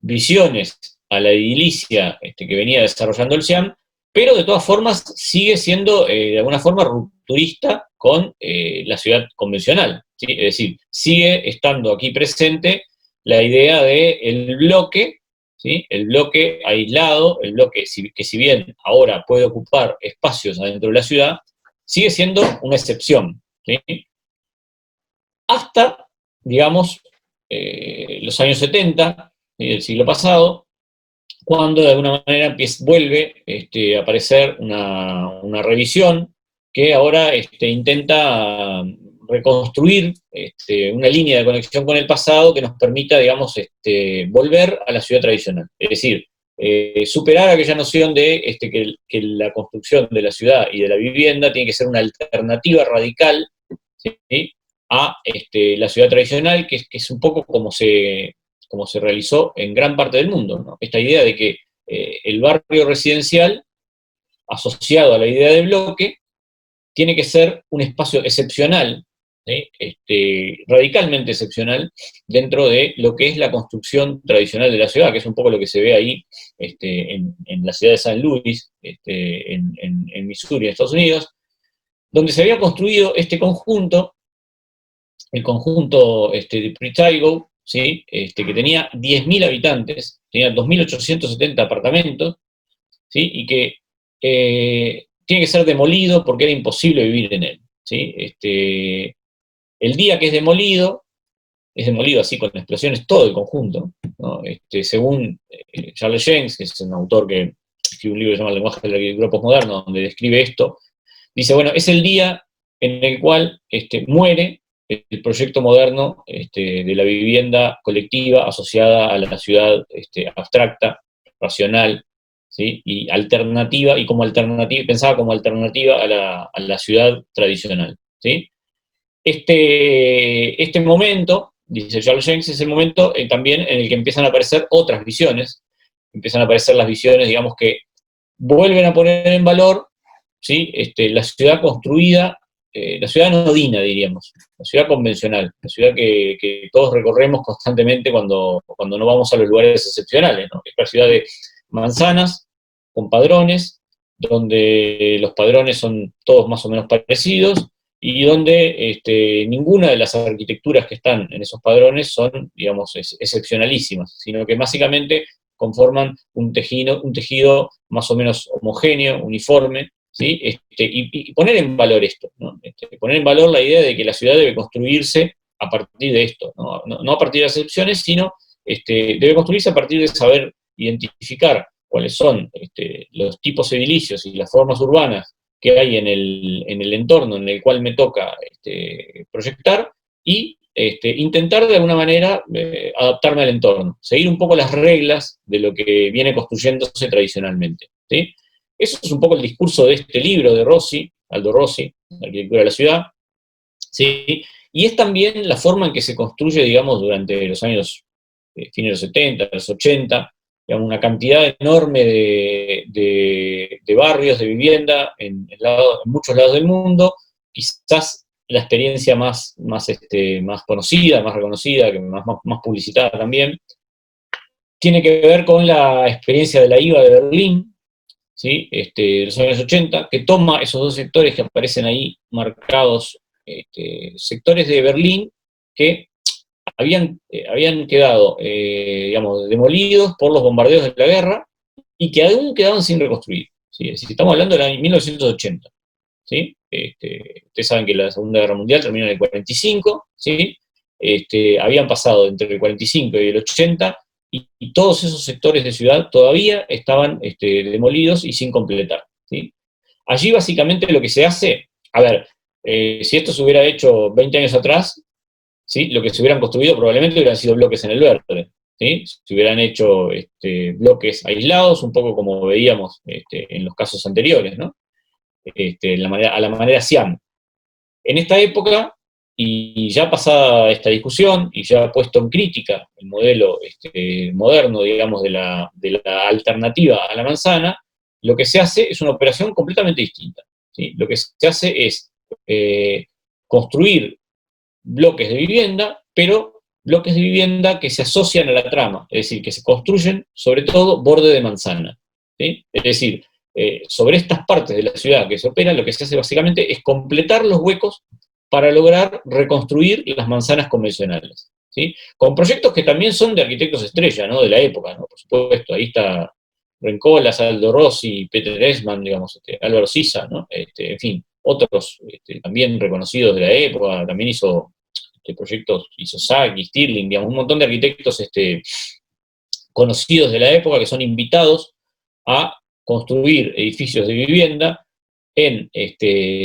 visiones a la edilicia que venía desarrollando el CIAM, pero de todas formas sigue siendo de alguna forma rupturista con la ciudad convencional, ¿sí? Es decir, sigue estando aquí presente la idea del bloque, ¿sí? El bloque aislado, el bloque que si bien ahora puede ocupar espacios adentro de la ciudad, sigue siendo una excepción, ¿sí? Hasta, digamos, los años 70 del siglo pasado, cuando de alguna manera vuelve a aparecer una revisión que ahora intenta reconstruir una línea de conexión con el pasado que nos permita, digamos, volver a la ciudad tradicional. Es decir, superar aquella noción de que la construcción de la ciudad y de la vivienda tiene que ser una alternativa radical, ¿sí? A la ciudad tradicional, que es un poco como se realizó en gran parte del mundo, ¿no? Esta idea de que el barrio residencial, asociado a la idea de bloque, tiene que ser un espacio excepcional, ¿sí? Radicalmente excepcional, dentro de lo que es la construcción tradicional de la ciudad, que es un poco lo que se ve ahí en la ciudad de San Luis, en Missouri, en Estados Unidos, donde se había construido este conjunto, el conjunto de Pritaigo, ¿sí? Que tenía 10.000 habitantes, tenía 2.870 apartamentos, ¿sí? Y que tiene que ser demolido porque era imposible vivir en él, ¿sí? El día que es demolido así con explosiones todo el conjunto, ¿no? Según Charles Jenks, que es un autor que escribe un libro que se llama El lenguaje de la arquitectura postmoderna, donde describe esto, dice, bueno, es el día en el cual muere el proyecto moderno de la vivienda colectiva asociada a la ciudad abstracta, racional, ¿sí? Y alternativa, y como alternativa, pensaba como alternativa a la ciudad tradicional, ¿sí? Este momento, dice Charles Jenks, es el momento también en el que empiezan a aparecer otras visiones, empiezan a aparecer las visiones, digamos, que vuelven a poner en valor, ¿sí? La ciudad construida, la ciudad anodina, diríamos, la ciudad convencional, la ciudad que todos recorremos constantemente cuando no vamos a los lugares excepcionales, ¿no? Es la ciudad de manzanas, con padrones, donde los padrones son todos más o menos parecidos, y donde ninguna de las arquitecturas que están en esos padrones son, digamos, excepcionalísimas, sino que básicamente conforman un tejido más o menos homogéneo, uniforme, ¿sí? Y poner en valor esto, ¿no? Poner en valor la idea de que la ciudad debe construirse a partir de esto, no a partir de las excepciones, sino debe construirse a partir de saber identificar cuáles son los tipos edilicios y las formas urbanas que hay en el entorno en el cual me toca proyectar, y intentar de alguna manera adaptarme al entorno, seguir un poco las reglas de lo que viene construyéndose tradicionalmente, ¿sí? Eso es un poco el discurso de este libro de Rossi, Aldo Rossi, La arquitectura de la ciudad, ¿sí? Y es también la forma en que se construye, digamos, durante los años, fines de los 70, los 80, digamos, una cantidad enorme de barrios, de vivienda en muchos lados del mundo. Quizás la experiencia más conocida, más reconocida, más publicitada también, tiene que ver con la experiencia de la IVA de Berlín, ¿sí? De los años 80, que toma esos dos sectores que aparecen ahí marcados, sectores de Berlín que habían quedado, digamos, demolidos por los bombardeos de la guerra y que aún quedaban sin reconstruir, ¿sí? Es decir, estamos hablando del año 1980, ¿sí? Ustedes saben que la Segunda Guerra Mundial terminó en el 45, ¿sí? Habían pasado entre el 45 y el 80, y todos esos sectores de ciudad todavía estaban demolidos y sin completar, ¿sí? Allí básicamente lo que se hace, a ver, si esto se hubiera hecho 20 años atrás, ¿sí? Lo que se hubieran construido probablemente hubieran sido bloques en el verde, ¿sí? Se hubieran hecho bloques aislados, un poco como veíamos en los casos anteriores, ¿no? A la manera Siam. En esta época, y ya pasada esta discusión, y ya puesto en crítica el modelo moderno, digamos, de la alternativa a la manzana, lo que se hace es una operación completamente distinta, ¿sí? Lo que se hace es construir bloques de vivienda, pero bloques de vivienda que se asocian a la trama, es decir, que se construyen sobre todo borde de manzana, ¿sí? Es decir, sobre estas partes de la ciudad que se operan, lo que se hace básicamente es completar los huecos para lograr reconstruir las manzanas convencionales, ¿sí? Con proyectos que también son de arquitectos estrella, ¿no? De la época, ¿no? Por supuesto, ahí está Rencolas, Aldo Rossi, Peter Esman, digamos, Álvaro Sisa, ¿no? En fin, otros también reconocidos de la época, también hizo proyectos, hizo Sacchi, Stirling, digamos, un montón de arquitectos conocidos de la época que son invitados a construir edificios de vivienda en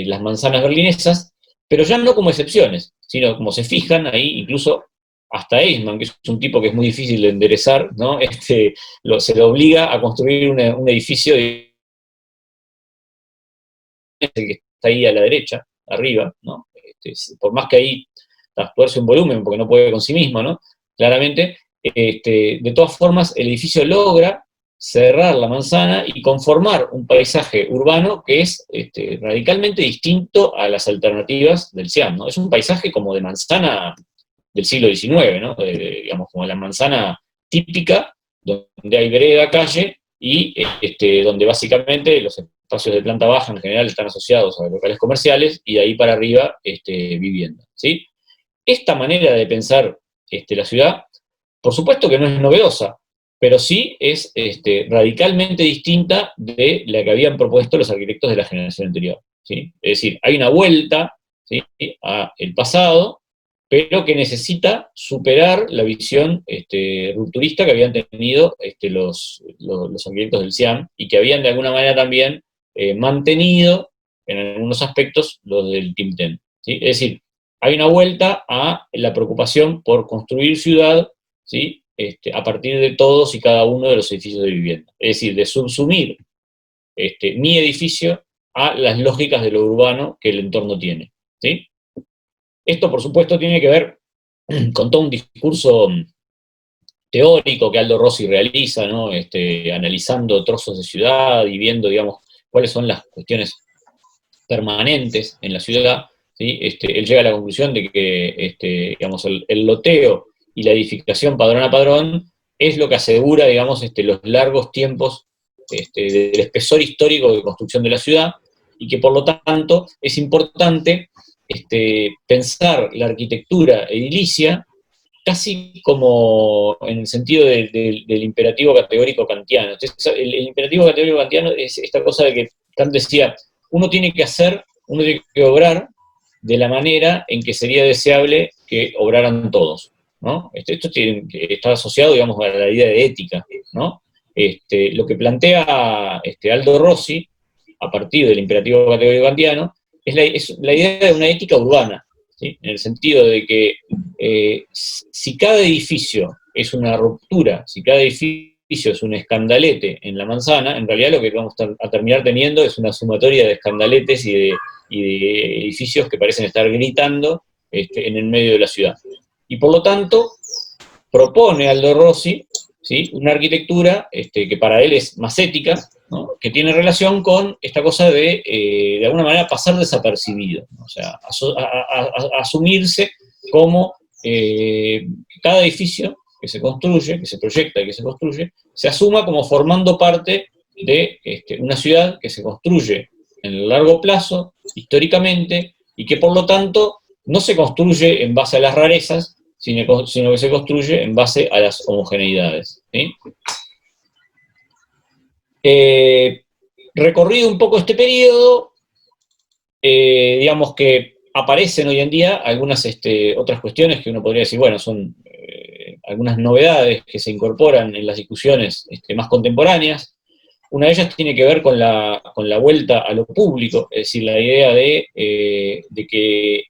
las manzanas berlinesas, pero ya no como excepciones, sino como se fijan ahí, incluso hasta Eisman, que es un tipo que es muy difícil de enderezar, ¿no? Se lo obliga a construir un edificio que está ahí a la derecha, arriba, ¿no? Por más que ahí tuerce un volumen, porque no puede con sí mismo, ¿no? Claramente, de todas formas, el edificio logra cerrar la manzana y conformar un paisaje urbano que es radicalmente distinto a las alternativas del Siam, ¿no? Es un paisaje como de manzana del siglo XIX, ¿no? Digamos, como la manzana típica, donde hay vereda, calle, y donde básicamente los espacios de planta baja en general están asociados a locales comerciales, y de ahí para arriba vivienda, ¿sí? Esta manera de pensar la ciudad, por supuesto que no es novedosa, pero sí es radicalmente distinta de la que habían propuesto los arquitectos de la generación anterior, ¿sí? Es decir, hay una vuelta, ¿sí?, a el pasado, pero que necesita superar la visión rupturista que habían tenido los arquitectos del Siam, y que habían de alguna manera también mantenido en algunos aspectos los del Tim Ten, ¿sí? Es decir, hay una vuelta a la preocupación por construir ciudad, ¿sí?, a partir de todos y cada uno de los edificios de vivienda. Es decir, de subsumir mi edificio a las lógicas de lo urbano que el entorno tiene, ¿sí? Esto, por supuesto, tiene que ver con todo un discurso teórico que Aldo Rossi realiza, ¿no? Analizando trozos de ciudad y viendo, digamos, cuáles son las cuestiones permanentes en la ciudad, ¿sí? Él llega a la conclusión de que digamos, el loteo y la edificación padrón a padrón es lo que asegura, digamos, los largos tiempos del espesor histórico de construcción de la ciudad, y que por lo tanto es importante pensar la arquitectura edilicia casi como en el sentido del imperativo categórico kantiano. Entonces, el imperativo categórico kantiano es esta cosa de que Kant decía, uno tiene que obrar de la manera en que sería deseable que obraran todos, ¿no? Esto está asociado, digamos, a la idea de ética, ¿no? Lo que plantea Aldo Rossi, a partir del imperativo categórico kantiano, es la idea de una ética urbana, ¿sí? En el sentido de que si cada edificio es una ruptura, si cada edificio es un escandalete en la manzana, en realidad lo que vamos a terminar teniendo es una sumatoria de escandaletes y y de edificios que parecen estar gritando en el medio de la ciudad. Y por lo tanto, propone Aldo Rossi, ¿sí?, una arquitectura que para él es más ética, ¿no?, que tiene relación con esta cosa de alguna manera pasar desapercibido, ¿no? O sea, asumirse como cada edificio que se construye, que se proyecta y que se construye, se asuma como formando parte de una ciudad que se construye en el largo plazo, históricamente, y que por lo tanto no se construye en base a las rarezas, sino que se construye en base a las homogeneidades, ¿sí? Recorrido un poco este periodo, digamos que aparecen hoy en día algunas otras cuestiones que uno podría decir, bueno, son algunas novedades que se incorporan en las discusiones más contemporáneas. Una de ellas tiene que ver con la vuelta a lo público, es decir, la idea de que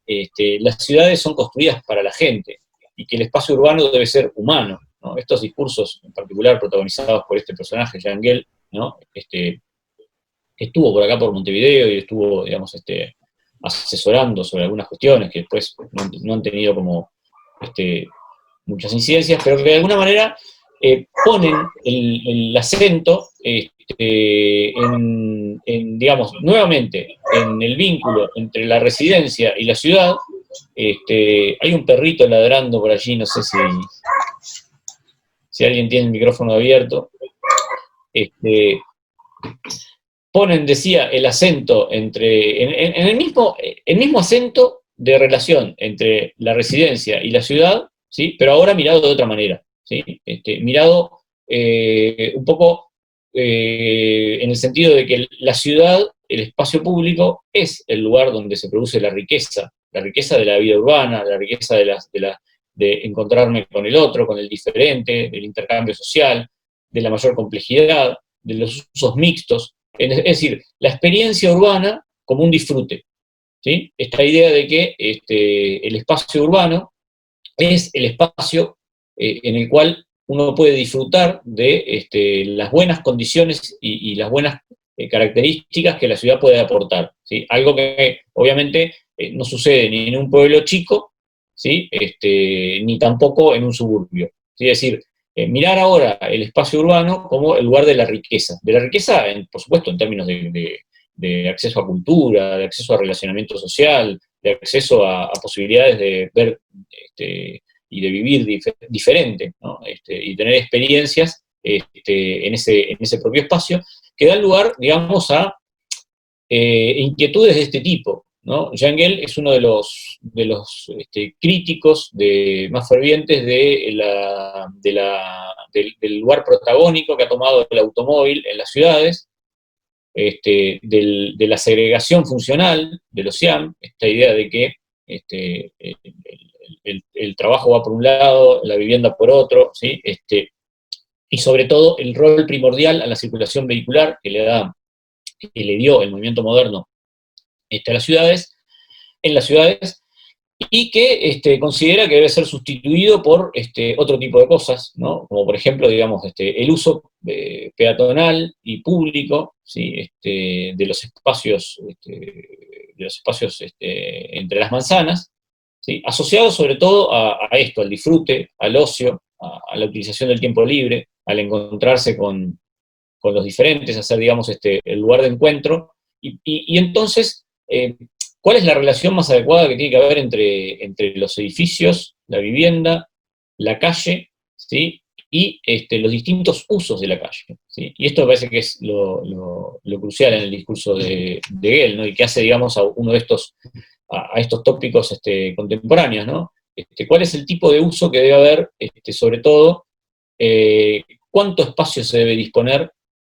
las ciudades son construidas para la gente y que el espacio urbano debe ser humano, ¿no? Estos discursos, en particular protagonizados por este personaje, Jan Gehl, ¿no?, que estuvo por acá por Montevideo y estuvo, digamos, asesorando sobre algunas cuestiones que después no han tenido como muchas incidencias, pero que de alguna manera ponen el acento digamos, nuevamente, en el vínculo entre la residencia y la ciudad. Hay un perrito ladrando por allí, no sé si alguien tiene el micrófono abierto. Ponen, decía, el acento entre, en el mismo acento de relación entre la residencia y la ciudad, ¿sí?, pero ahora mirado de otra manera, ¿sí?, mirado un poco en el sentido de que la ciudad, el espacio público, es el lugar donde se produce la riqueza de la vida urbana, la riqueza de encontrarme con el otro, con el diferente, del intercambio social, de la mayor complejidad, de los usos mixtos, es decir, la experiencia urbana como un disfrute, ¿sí? Esta idea de que el espacio urbano es el espacio en el cual uno puede disfrutar de las buenas condiciones y las buenas características que la ciudad puede aportar, ¿sí? Algo que obviamente no sucede ni en un pueblo chico, ¿sí?, ni tampoco en un suburbio, ¿sí? Es decir, mirar ahora el espacio urbano como el lugar de la riqueza, por supuesto, en términos de acceso a cultura, de acceso a relacionamiento social, de acceso a posibilidades de ver y de vivir diferente, ¿no?, y tener experiencias en ese propio espacio, que dan lugar, digamos, a inquietudes de este tipo, ¿no? Jan Gehl es uno de los críticos más fervientes del lugar protagónico que ha tomado el automóvil en las ciudades, de la segregación funcional de los CIAM, esta idea de que el trabajo va por un lado, la vivienda por otro, ¿sí? Y sobre todo el rol primordial a la circulación vehicular que le dio el movimiento moderno a las ciudades, y que considera que debe ser sustituido por otro tipo de cosas, ¿no? Como por ejemplo, digamos, el uso peatonal y público, ¿sí?, de los espacios, entre las manzanas, ¿sí?, asociado sobre todo a esto, al disfrute, al ocio, a la utilización del tiempo libre, al encontrarse con los diferentes, hacer, digamos, el lugar de encuentro, y entonces, ¿cuál es la relación más adecuada que tiene que haber entre los edificios, la vivienda, la calle, ¿sí?, y los distintos usos de la calle, ¿sí? Y esto me parece que es lo crucial en el discurso de Gehl, ¿no?, y que hace, digamos, a uno de estos tópicos contemporáneos, ¿no? ¿Cuál es el tipo de uso que debe haber, sobre todo, cuánto espacio se debe disponer,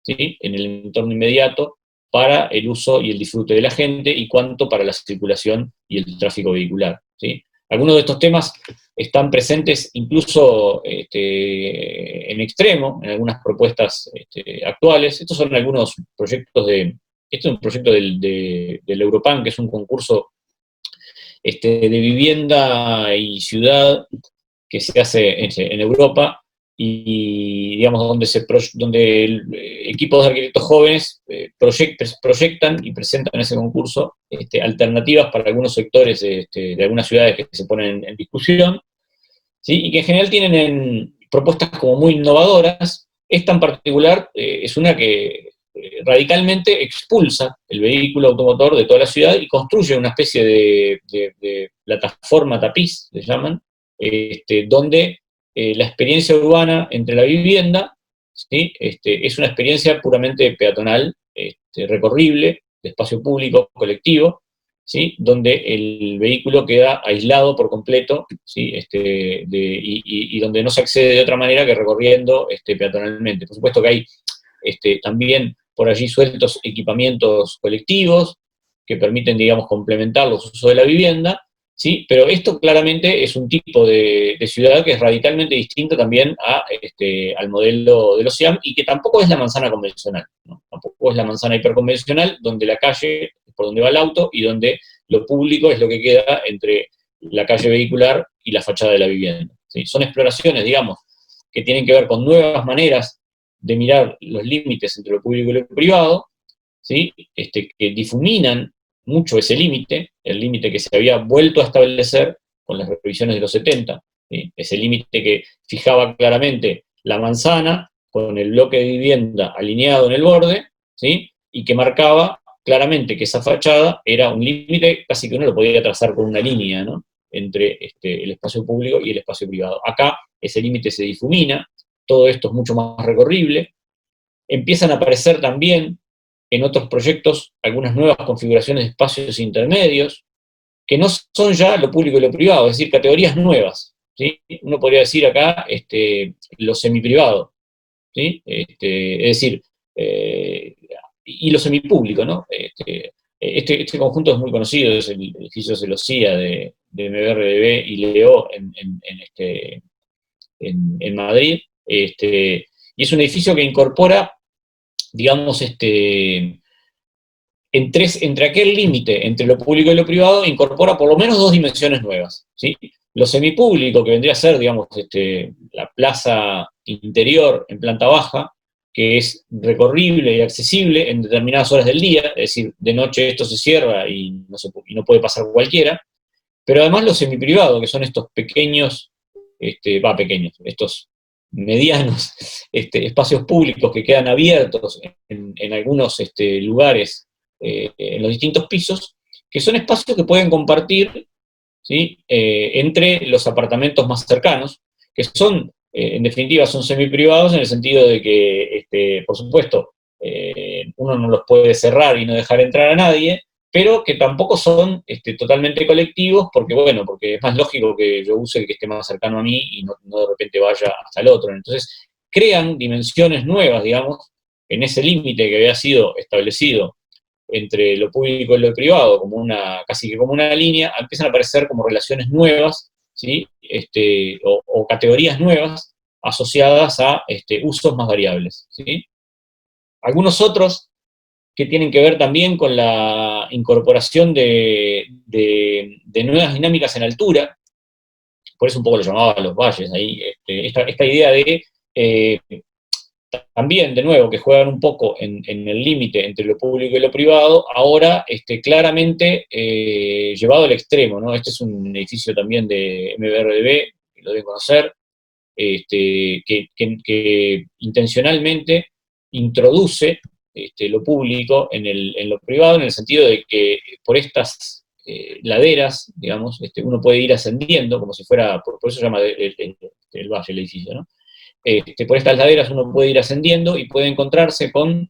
¿sí?, en el entorno inmediato para el uso y el disfrute de la gente, y cuánto para la circulación y el tráfico vehicular, ¿sí? Algunos de estos temas están presentes incluso en extremo, en algunas propuestas actuales. Estos son algunos proyectos este es un proyecto del Europan, que es un concurso de vivienda y ciudad que se hace en Europa, y digamos, donde equipos de arquitectos jóvenes proyectan y presentan en ese concurso alternativas para algunos sectores de algunas ciudades que se ponen en discusión, ¿sí? Y que en general tienen propuestas como muy innovadoras. Esta en particular es una que radicalmente expulsa el vehículo automotor de toda la ciudad y construye una especie de plataforma tapiz, le llaman, donde la experiencia urbana entre la vivienda, ¿sí? Es una experiencia puramente peatonal, recorrible, de espacio público, colectivo, ¿sí? Donde el vehículo queda aislado por completo, ¿sí? Y donde no se accede de otra manera que recorriendo peatonalmente. Por supuesto que hay también por allí sueltos equipamientos colectivos que permiten, digamos, complementar los usos de la vivienda, ¿sí? Pero esto claramente es un tipo de ciudad que es radicalmente distinto también al modelo de los CIAM y que tampoco es la manzana convencional, ¿no? Tampoco es la manzana hiperconvencional donde la calle es por donde va el auto y donde lo público es lo que queda entre la calle vehicular y la fachada de la vivienda, ¿sí? Son exploraciones, digamos, que tienen que ver con nuevas maneras de mirar los límites entre lo público y lo privado, ¿sí? Que difuminan mucho ese límite, el límite que se había vuelto a establecer con las revisiones de los 70, ¿sí? Ese límite que fijaba claramente la manzana con el bloque de vivienda alineado en el borde, ¿sí? Y que marcaba claramente que esa fachada era un límite casi que uno lo podía trazar con una línea, ¿no? Entre el espacio público y el espacio privado. Acá ese límite se difumina, todo esto es mucho más recorrible. Empiezan a aparecer también en otros proyectos algunas nuevas configuraciones de espacios intermedios, que no son ya lo público y lo privado, es decir, categorías nuevas, ¿sí? Uno podría decir acá lo semiprivado, ¿sí? Es decir, y lo semipúblico, ¿no? Este conjunto es muy conocido, es el edificio Celosía de MBRDB y Leo en Madrid, y es un edificio que incorpora, digamos, entre aquel límite entre lo público y lo privado, incorpora por lo menos dos dimensiones nuevas, ¿sí? Lo semipúblico, que vendría a ser, digamos, la plaza interior en planta baja, que es recorrible y accesible en determinadas horas del día, es decir, de noche esto se cierra y no puede pasar cualquiera, pero además lo semiprivado, que son estos pequeños, estos medianos espacios públicos que quedan abiertos en algunos lugares en los distintos pisos, que son espacios que pueden compartir, ¿sí? Entre los apartamentos más cercanos, que son, en definitiva, son semiprivados en el sentido de que, por supuesto, uno no los puede cerrar y no dejar entrar a nadie, pero que tampoco son totalmente colectivos, porque es más lógico que yo use el que esté más cercano a mí y no de repente vaya hasta el otro. Entonces, crean dimensiones nuevas, digamos, en ese límite que había sido establecido entre lo público y lo privado, casi que como una línea, empiezan a aparecer como relaciones nuevas, ¿sí? O categorías nuevas asociadas a usos más variables, ¿sí? Algunos otros que tienen que ver también con la incorporación de nuevas dinámicas en altura, por eso un poco lo llamaba los valles, ahí, esta idea de, también, de nuevo, que juegan un poco en el límite entre lo público y lo privado, ahora claramente llevado al extremo, ¿no? Este es un edificio también de MBRDB, que lo deben conocer, que intencionalmente introduce lo público en lo privado, en el sentido de que por estas laderas, digamos, uno puede ir ascendiendo, como si fuera, por eso se llama el valle, el edificio, ¿no? Por estas laderas uno puede ir ascendiendo y puede encontrarse con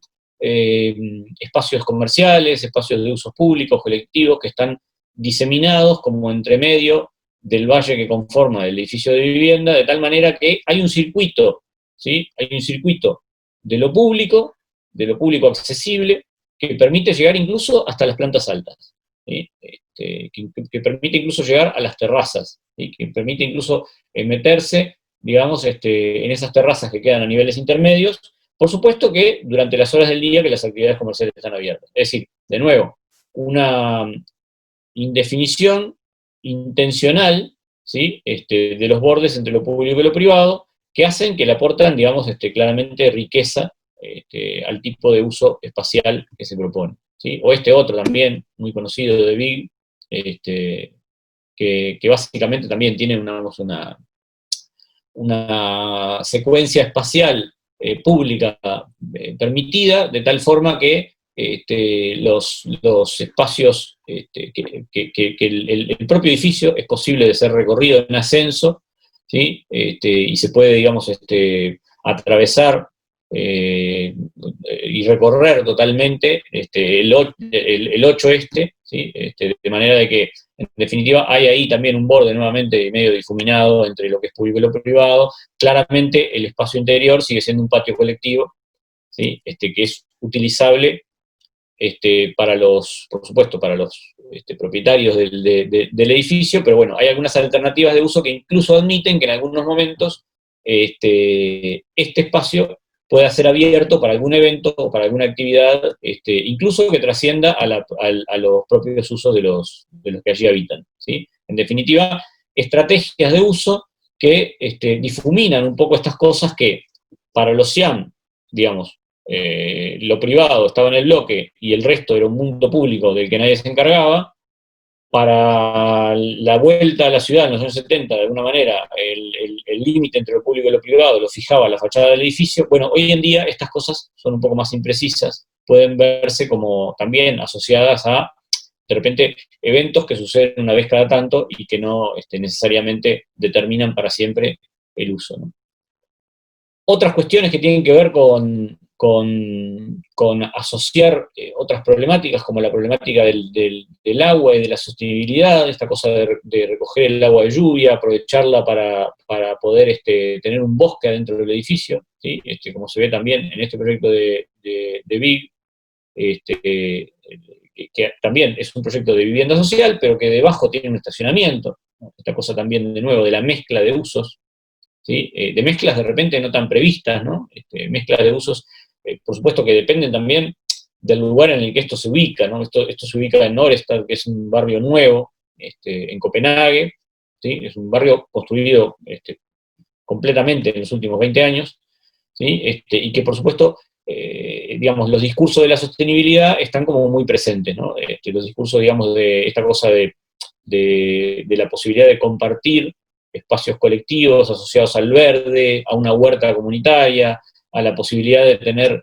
espacios comerciales, espacios de usos públicos, colectivos, que están diseminados como entre medio del valle que conforma el edificio de vivienda, de tal manera que hay un circuito, ¿sí? Hay un circuito de lo público accesible, que permite llegar incluso hasta las plantas altas, ¿sí? Que permite incluso llegar a las terrazas, ¿sí? Que permite incluso meterse, digamos, en esas terrazas que quedan a niveles intermedios, por supuesto que durante las horas del día que las actividades comerciales están abiertas. Es decir, de nuevo, una indefinición intencional, ¿sí? De los bordes entre lo público y lo privado, que hacen que le aportan, digamos, claramente riqueza al tipo de uso espacial que se propone, ¿sí? O este otro también, muy conocido de Big, que básicamente también tiene una secuencia espacial pública permitida, de tal forma que los espacios, que el propio edificio es posible de ser recorrido en ascenso, ¿sí? Y se puede, digamos, atravesar y recorrer totalmente el 8 ¿sí? De manera de que, en definitiva, hay ahí también un borde nuevamente medio difuminado entre lo que es público y lo privado. Claramente el espacio interior sigue siendo un patio colectivo, ¿sí? Que es utilizable por supuesto, para los propietarios del edificio, pero bueno, hay algunas alternativas de uso que incluso admiten que en algunos momentos este espacio pueda ser abierto para algún evento o para alguna actividad, incluso que trascienda a los propios usos de los que allí habitan, ¿sí? En definitiva, estrategias de uso que difuminan un poco estas cosas que para los CIAM, digamos, lo privado estaba en el bloque y el resto era un mundo público del que nadie se encargaba. Para la vuelta a la ciudad en los años 70, de alguna manera, el límite entre lo público y lo privado lo fijaba la fachada del edificio. Bueno, hoy en día estas cosas son un poco más imprecisas, pueden verse como también asociadas a, de repente, eventos que suceden una vez cada tanto y que no necesariamente determinan para siempre el uso, ¿no? Otras cuestiones que tienen que ver con asociar otras problemáticas, como la problemática del agua y de la sostenibilidad, esta cosa de recoger el agua de lluvia, aprovecharla para poder tener un bosque adentro del edificio, ¿sí? Como se ve también en este proyecto de Big, que también es un proyecto de vivienda social, pero que debajo tiene un estacionamiento, ¿no? Esta cosa también, de nuevo, de la mezcla de usos, ¿sí? De mezclas de repente no tan previstas, ¿no? Mezclas de usos, por supuesto que dependen también del lugar en el que esto se ubica, ¿no? Esto se ubica en Norestad, que es un barrio nuevo, en Copenhague, ¿sí? Es un barrio construido completamente en los últimos 20 años, ¿sí? Y que por supuesto, digamos, los discursos de la sostenibilidad están como muy presentes, ¿no? Los discursos, digamos, de esta cosa de la posibilidad de compartir espacios colectivos asociados al verde, a una huerta comunitaria, a la posibilidad de tener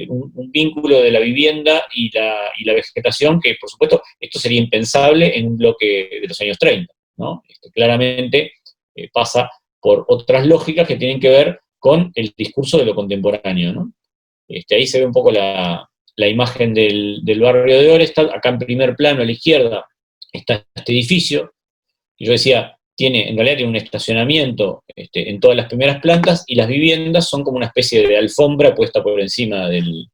un vínculo de la vivienda y la vegetación, que por supuesto esto sería impensable en un bloque de los años 30, ¿no? Claramente pasa por otras lógicas que tienen que ver con el discurso de lo contemporáneo, ¿no? Ahí se ve un poco la imagen del barrio de Orestad. Acá en primer plano a la izquierda está este edificio, y yo decía, en realidad tiene un estacionamiento en todas las primeras plantas, y las viviendas son como una especie de alfombra puesta por encima del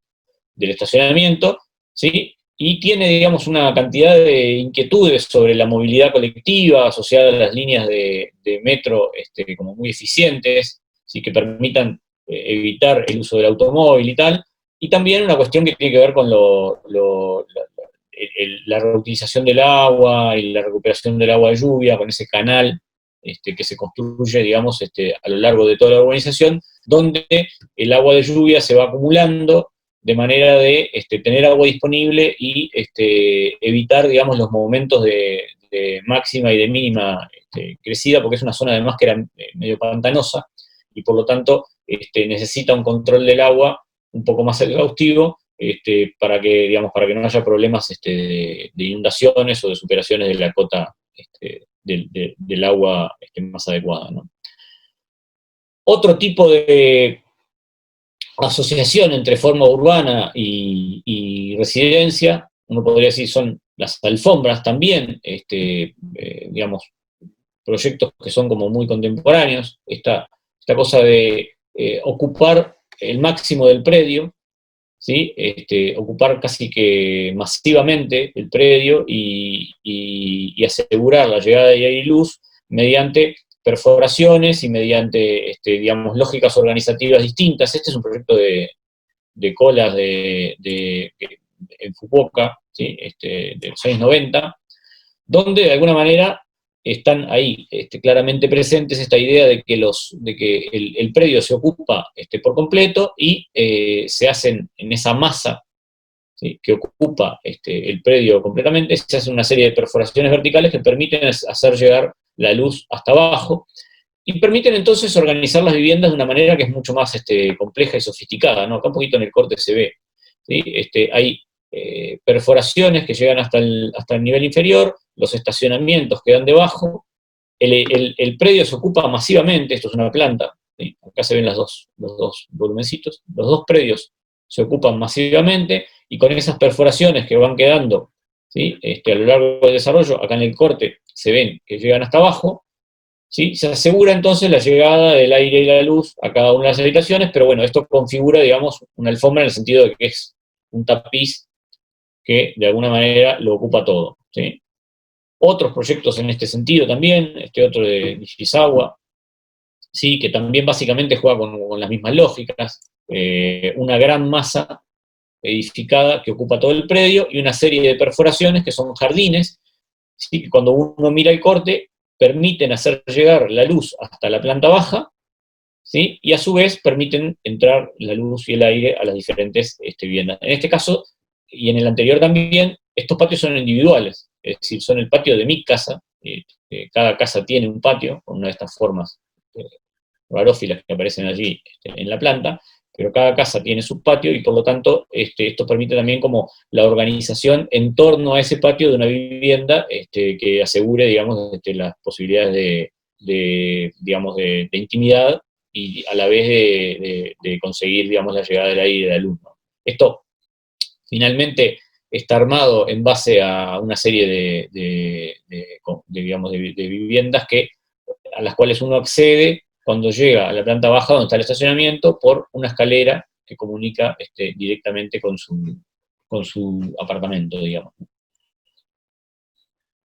estacionamiento, ¿sí? Y tiene, digamos, una cantidad de inquietudes sobre la movilidad colectiva asociada a las líneas de metro como muy eficientes, ¿sí? Que permitan evitar el uso del automóvil y tal, y también una cuestión que tiene que ver con la reutilización del agua y la recuperación del agua de lluvia, con ese canal que se construye, digamos, a lo largo de toda la urbanización, donde el agua de lluvia se va acumulando de manera de tener agua disponible y evitar, digamos, los momentos de máxima y de mínima crecida, porque es una zona además que era medio pantanosa, y por lo tanto necesita un control del agua un poco más exhaustivo, para que no haya problemas de inundaciones o de superaciones de la cota del agua más adecuada, ¿no? Otro tipo de asociación entre forma urbana y residencia, uno podría decir, son las alfombras también, digamos, proyectos que son como muy contemporáneos, esta cosa de ocupar el máximo del predio, ¿sí? Ocupar casi que masivamente el predio y asegurar la llegada de aire y luz mediante perforaciones y mediante, digamos, lógicas organizativas distintas. Este es un proyecto de Colas en Fukuoka, ¿sí? De los años 90, donde de alguna manera están ahí claramente presentes esta idea de que, el predio se ocupa por completo y se hacen en esa masa, ¿sí?, que ocupa el predio completamente, se hace una serie de perforaciones verticales que permiten hacer llegar la luz hasta abajo, y permiten entonces organizar las viviendas de una manera que es mucho más compleja y sofisticada, ¿no? Acá un poquito en el corte se ve, ¿sí? Hay perforaciones que llegan hasta el nivel inferior, los estacionamientos quedan debajo, el predio se ocupa masivamente, esto es una planta, ¿sí? Acá se ven los dos volumencitos, los dos predios se ocupan masivamente, y con esas perforaciones que van quedando, ¿sí?, a lo largo del desarrollo, acá en el corte se ven que llegan hasta abajo, ¿sí? Se asegura entonces la llegada del aire y la luz a cada una de las habitaciones, pero bueno, esto configura, digamos, una alfombra en el sentido de que es un tapiz que de alguna manera lo ocupa todo, ¿sí? Otros proyectos en este sentido también, otro de Nishizawa, ¿sí?, que también básicamente juega con las mismas lógicas, una gran masa edificada que ocupa todo el predio y una serie de perforaciones que son jardines, ¿sí?, que cuando uno mira el corte permiten hacer llegar la luz hasta la planta baja, ¿sí?, y a su vez permiten entrar la luz y el aire a las diferentes viviendas. En este caso, y en el anterior también, estos patios son individuales, es decir, son el patio de mi casa, cada casa tiene un patio, con una de estas formas rarófilas que aparecen allí en la planta, pero cada casa tiene su patio y por lo tanto esto permite también como la organización en torno a ese patio de una vivienda que asegure, digamos, las posibilidades digamos, de intimidad y a la vez de conseguir, digamos, la llegada del aire y de la luz, ¿no? Esto finalmente está armado en base a una serie digamos, de viviendas a las cuales uno accede cuando llega a la planta baja donde está el estacionamiento por una escalera que comunica directamente con su apartamento, digamos.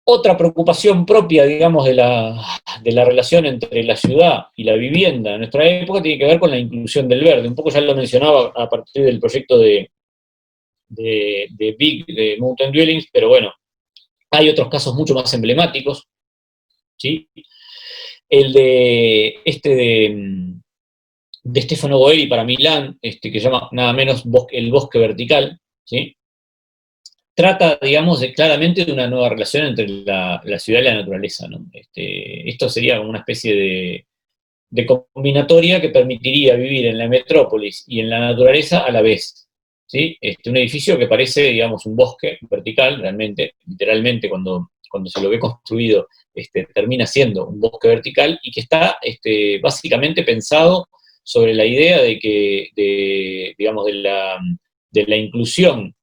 Otra preocupación propia, digamos, de la relación entre la ciudad y la vivienda en nuestra época tiene que ver con la inclusión del verde. Un poco ya lo mencionaba a partir del proyecto de Mountain Dwellings, pero bueno, hay otros casos mucho más emblemáticos, ¿sí? El de Stefano Boeri para Milán, que se llama nada menos El bosque vertical, ¿sí? Trata, digamos, claramente de una nueva relación entre la ciudad y la naturaleza, ¿no? Esto sería como una especie de combinatoria que permitiría vivir en la metrópolis y en la naturaleza a la vez, ¿sí? Un edificio que parece, digamos, un bosque vertical, realmente, literalmente, cuando se lo ve construido, termina siendo un bosque vertical, y que está básicamente pensado sobre la idea digamos, de la inclusión,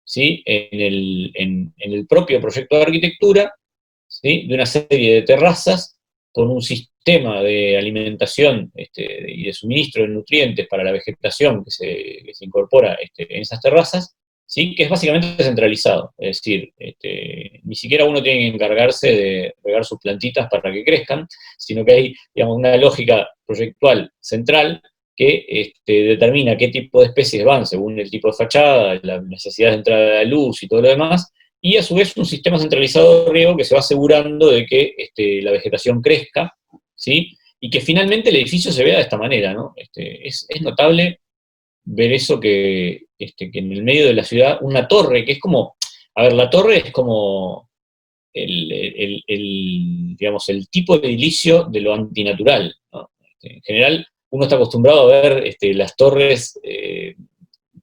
¿sí?, en el propio proyecto de arquitectura, ¿sí?, de una serie de terrazas con un sistema de alimentación y de suministro de nutrientes para la vegetación que se incorpora en esas terrazas, ¿sí?, que es básicamente centralizado. Es decir, ni siquiera uno tiene que encargarse de regar sus plantitas para que crezcan, sino que hay, digamos, una lógica proyectual central que determina qué tipo de especies van según el tipo de fachada, la necesidad de entrada de la luz y todo lo demás, y a su vez un sistema centralizado de riego que se va asegurando de que la vegetación crezca, ¿sí?, y que finalmente el edificio se vea de esta manera, ¿no? Es notable ver eso que en el medio de la ciudad, una torre, que es como, a ver, la torre es como digamos, el tipo de edilicio de lo antinatural, ¿no? En general, uno está acostumbrado a ver las torres,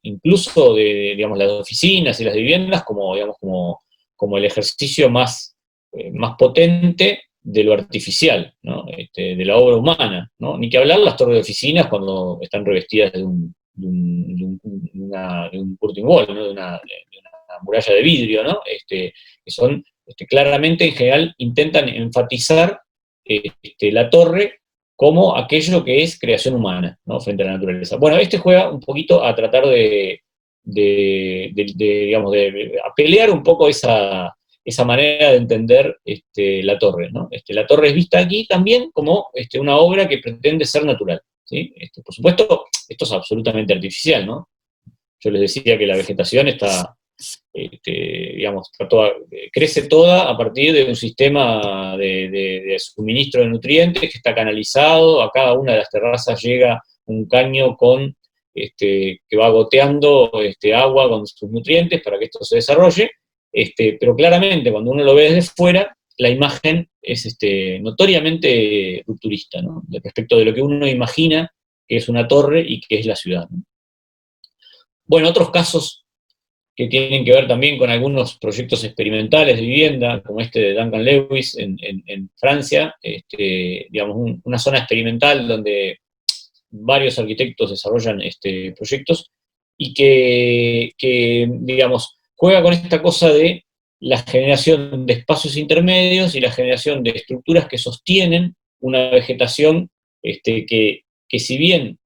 incluso digamos, las oficinas y las viviendas, como, digamos, como el ejercicio más potente de lo artificial, ¿no? De la obra humana, ¿no? Ni que hablar las torres de oficinas cuando están revestidas de un curtain wall, ¿no? de una muralla de vidrio, ¿no? Que son, claramente, en general, intentan enfatizar la torre como aquello que es creación humana, ¿no?, frente a la naturaleza. Bueno, juega un poquito a tratar digamos, a pelear un poco esa manera de entender la torre, ¿no? La torre es vista aquí también como una obra que pretende ser natural, ¿sí? Por supuesto, esto es absolutamente artificial, ¿no? Yo les decía que la vegetación está digamos, crece toda a partir de un sistema de suministro de nutrientes que está canalizado, a cada una de las terrazas llega un caño que va goteando agua con sus nutrientes para que esto se desarrolle, pero claramente cuando uno lo ve desde fuera, la imagen es notoriamente rupturista, ¿no? Respecto de lo que uno imagina que es una torre y que es la ciudad, ¿no? Bueno, otros casos que tienen que ver también con algunos proyectos experimentales de vivienda, como este de Duncan Lewis en Francia, digamos, una zona experimental donde varios arquitectos desarrollan proyectos y que, digamos, juega con esta cosa de la generación de espacios intermedios y la generación de estructuras que sostienen una vegetación que si bien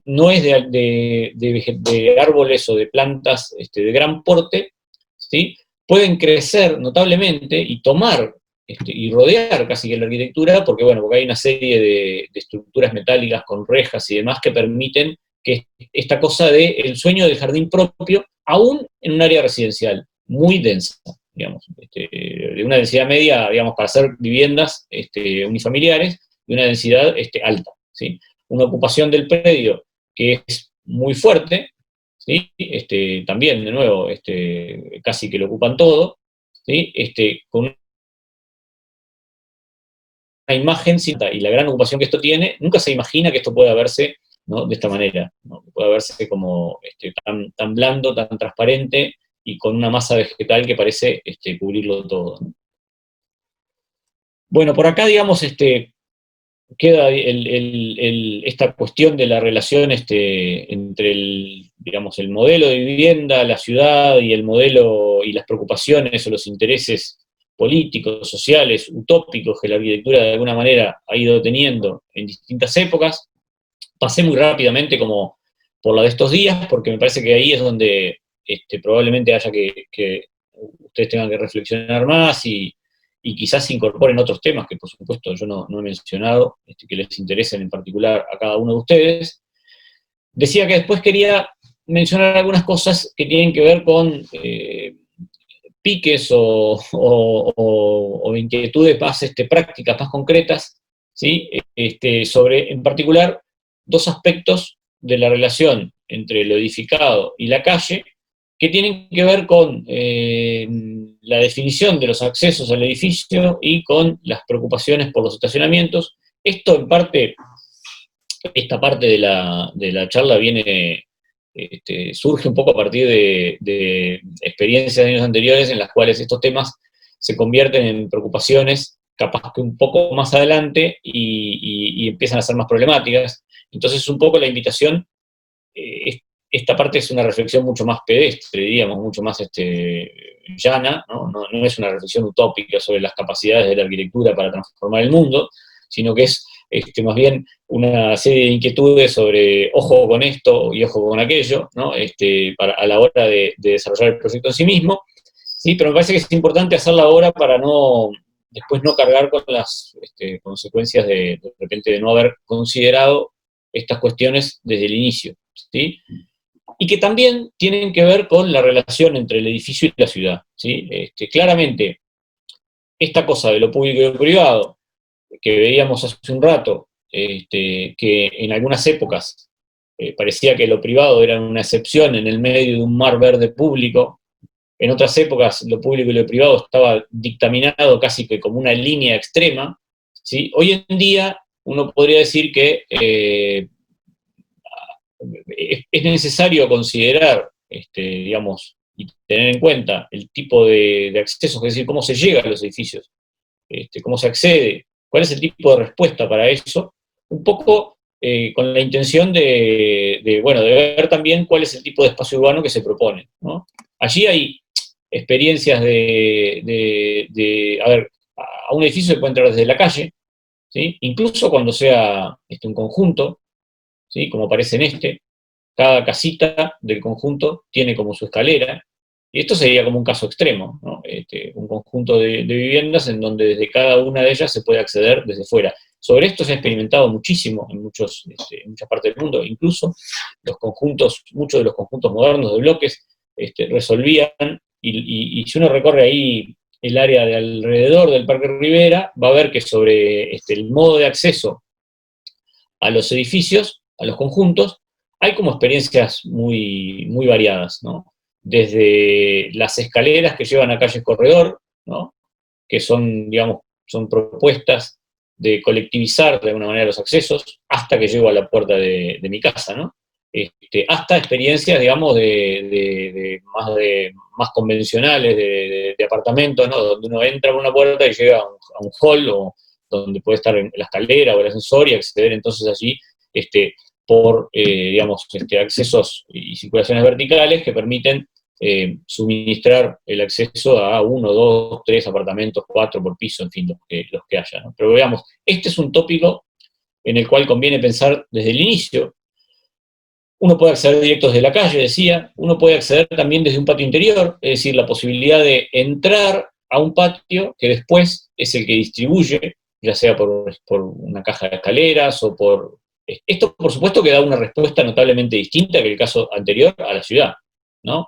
no es de árboles o de plantas de gran porte, ¿sí? Pueden crecer notablemente y tomar y rodear casi que la arquitectura, porque hay una serie de estructuras metálicas con rejas y demás que permiten que esta cosa del sueño del jardín propio, aún en un área residencial muy densa, digamos, de una densidad media, digamos, para hacer viviendas unifamiliares, de una densidad alta, ¿sí? Una ocupación del predio que es muy fuerte, ¿sí? También, de nuevo, casi que lo ocupan todo, ¿sí? Con una imagen y la gran ocupación que esto tiene, nunca se imagina que esto pueda verse, ¿no? De esta manera, ¿no? Que pueda verse como tan blando, tan transparente, y con una masa vegetal que parece cubrirlo todo, ¿no? Bueno, por acá, digamos, queda esta cuestión de la relación entre digamos, el modelo de vivienda, la ciudad, y el modelo y las preocupaciones o los intereses políticos, sociales, utópicos que la arquitectura de alguna manera ha ido teniendo en distintas épocas. Pasé muy rápidamente como por la de estos días, porque me parece que ahí es donde probablemente haya que ustedes tengan que reflexionar más y quizás se incorporen otros temas que, por supuesto, yo no he mencionado, que les interesen en particular a cada uno de ustedes. Decía que después quería mencionar algunas cosas que tienen que ver con piques o inquietudes más prácticas, más concretas, ¿sí? Sobre, en particular, dos aspectos de la relación entre lo edificado y la calle, que tienen que ver con la definición de los accesos al edificio y con las preocupaciones por los estacionamientos. Esto, en parte, esta parte de la charla surge un poco a partir de experiencias de años anteriores en las cuales estos temas se convierten en preocupaciones capaz que un poco más adelante y empiezan a ser más problemáticas. Entonces, un poco la invitación, esta parte es una reflexión mucho más pedestre, diríamos, mucho más llana, ¿no? No es una reflexión utópica sobre las capacidades de la arquitectura para transformar el mundo, sino que es más bien una serie de inquietudes sobre ojo con esto y ojo con aquello, ¿no? A la hora de desarrollar el proyecto en sí mismo, ¿sí? Pero me parece que es importante hacerla ahora para después no cargar con las consecuencias de repente de no haber considerado estas cuestiones desde el inicio, ¿sí? Y que también tienen que ver con la relación entre el edificio y la ciudad, ¿sí? Claramente, esta cosa de lo público y lo privado, que veíamos hace un rato, que en algunas épocas parecía que lo privado era una excepción en el medio de un mar verde público, en otras épocas lo público y lo privado estaba dictaminado casi que como una línea extrema, ¿sí? Hoy en día uno podría decir que es necesario considerar, digamos, y tener en cuenta el tipo de accesos, es decir, cómo se llega a los edificios, cómo se accede, cuál es el tipo de respuesta para eso, un poco con la intención de ver también cuál es el tipo de espacio urbano que se propone, ¿no? Allí hay experiencias a ver, a un edificio se puede entrar desde la calle, ¿sí? Incluso cuando sea un conjunto, ¿sí? Como aparece en cada casita del conjunto tiene como su escalera, y esto sería como un caso extremo, ¿no? Un conjunto de viviendas en donde desde cada una de ellas se puede acceder desde fuera. Sobre esto se ha experimentado muchísimo en muchas partes del mundo, incluso muchos de los conjuntos modernos de bloques resolvían, y si uno recorre ahí el área de alrededor del Parque Rivera, va a ver que sobre el modo de acceso a los edificios, a los conjuntos, hay como experiencias muy, muy variadas, ¿no? Desde las escaleras que llevan a calles corredor, ¿no? Que son, digamos, son propuestas de colectivizar de alguna manera los accesos, hasta que llego a la puerta de mi casa, ¿no? Hasta experiencias, digamos, más convencionales, de apartamentos, ¿no? Donde uno entra por una puerta y llega a un hall, o donde puede estar en la escalera o el ascensor, y acceder entonces allí por, digamos, accesos y circulaciones verticales que permiten suministrar el acceso a 1, 2, 3 apartamentos, 4 por piso, en fin, los que haya, ¿no? Pero veamos, este es un tópico en el cual conviene pensar desde el inicio. Uno puede acceder directo desde la calle, decía, uno puede acceder también desde un patio interior, es decir, la posibilidad de entrar a un patio que después es el que distribuye, ya sea por una caja de escaleras o por... Esto, por supuesto, que da una respuesta notablemente distinta que el caso anterior a la ciudad, ¿no?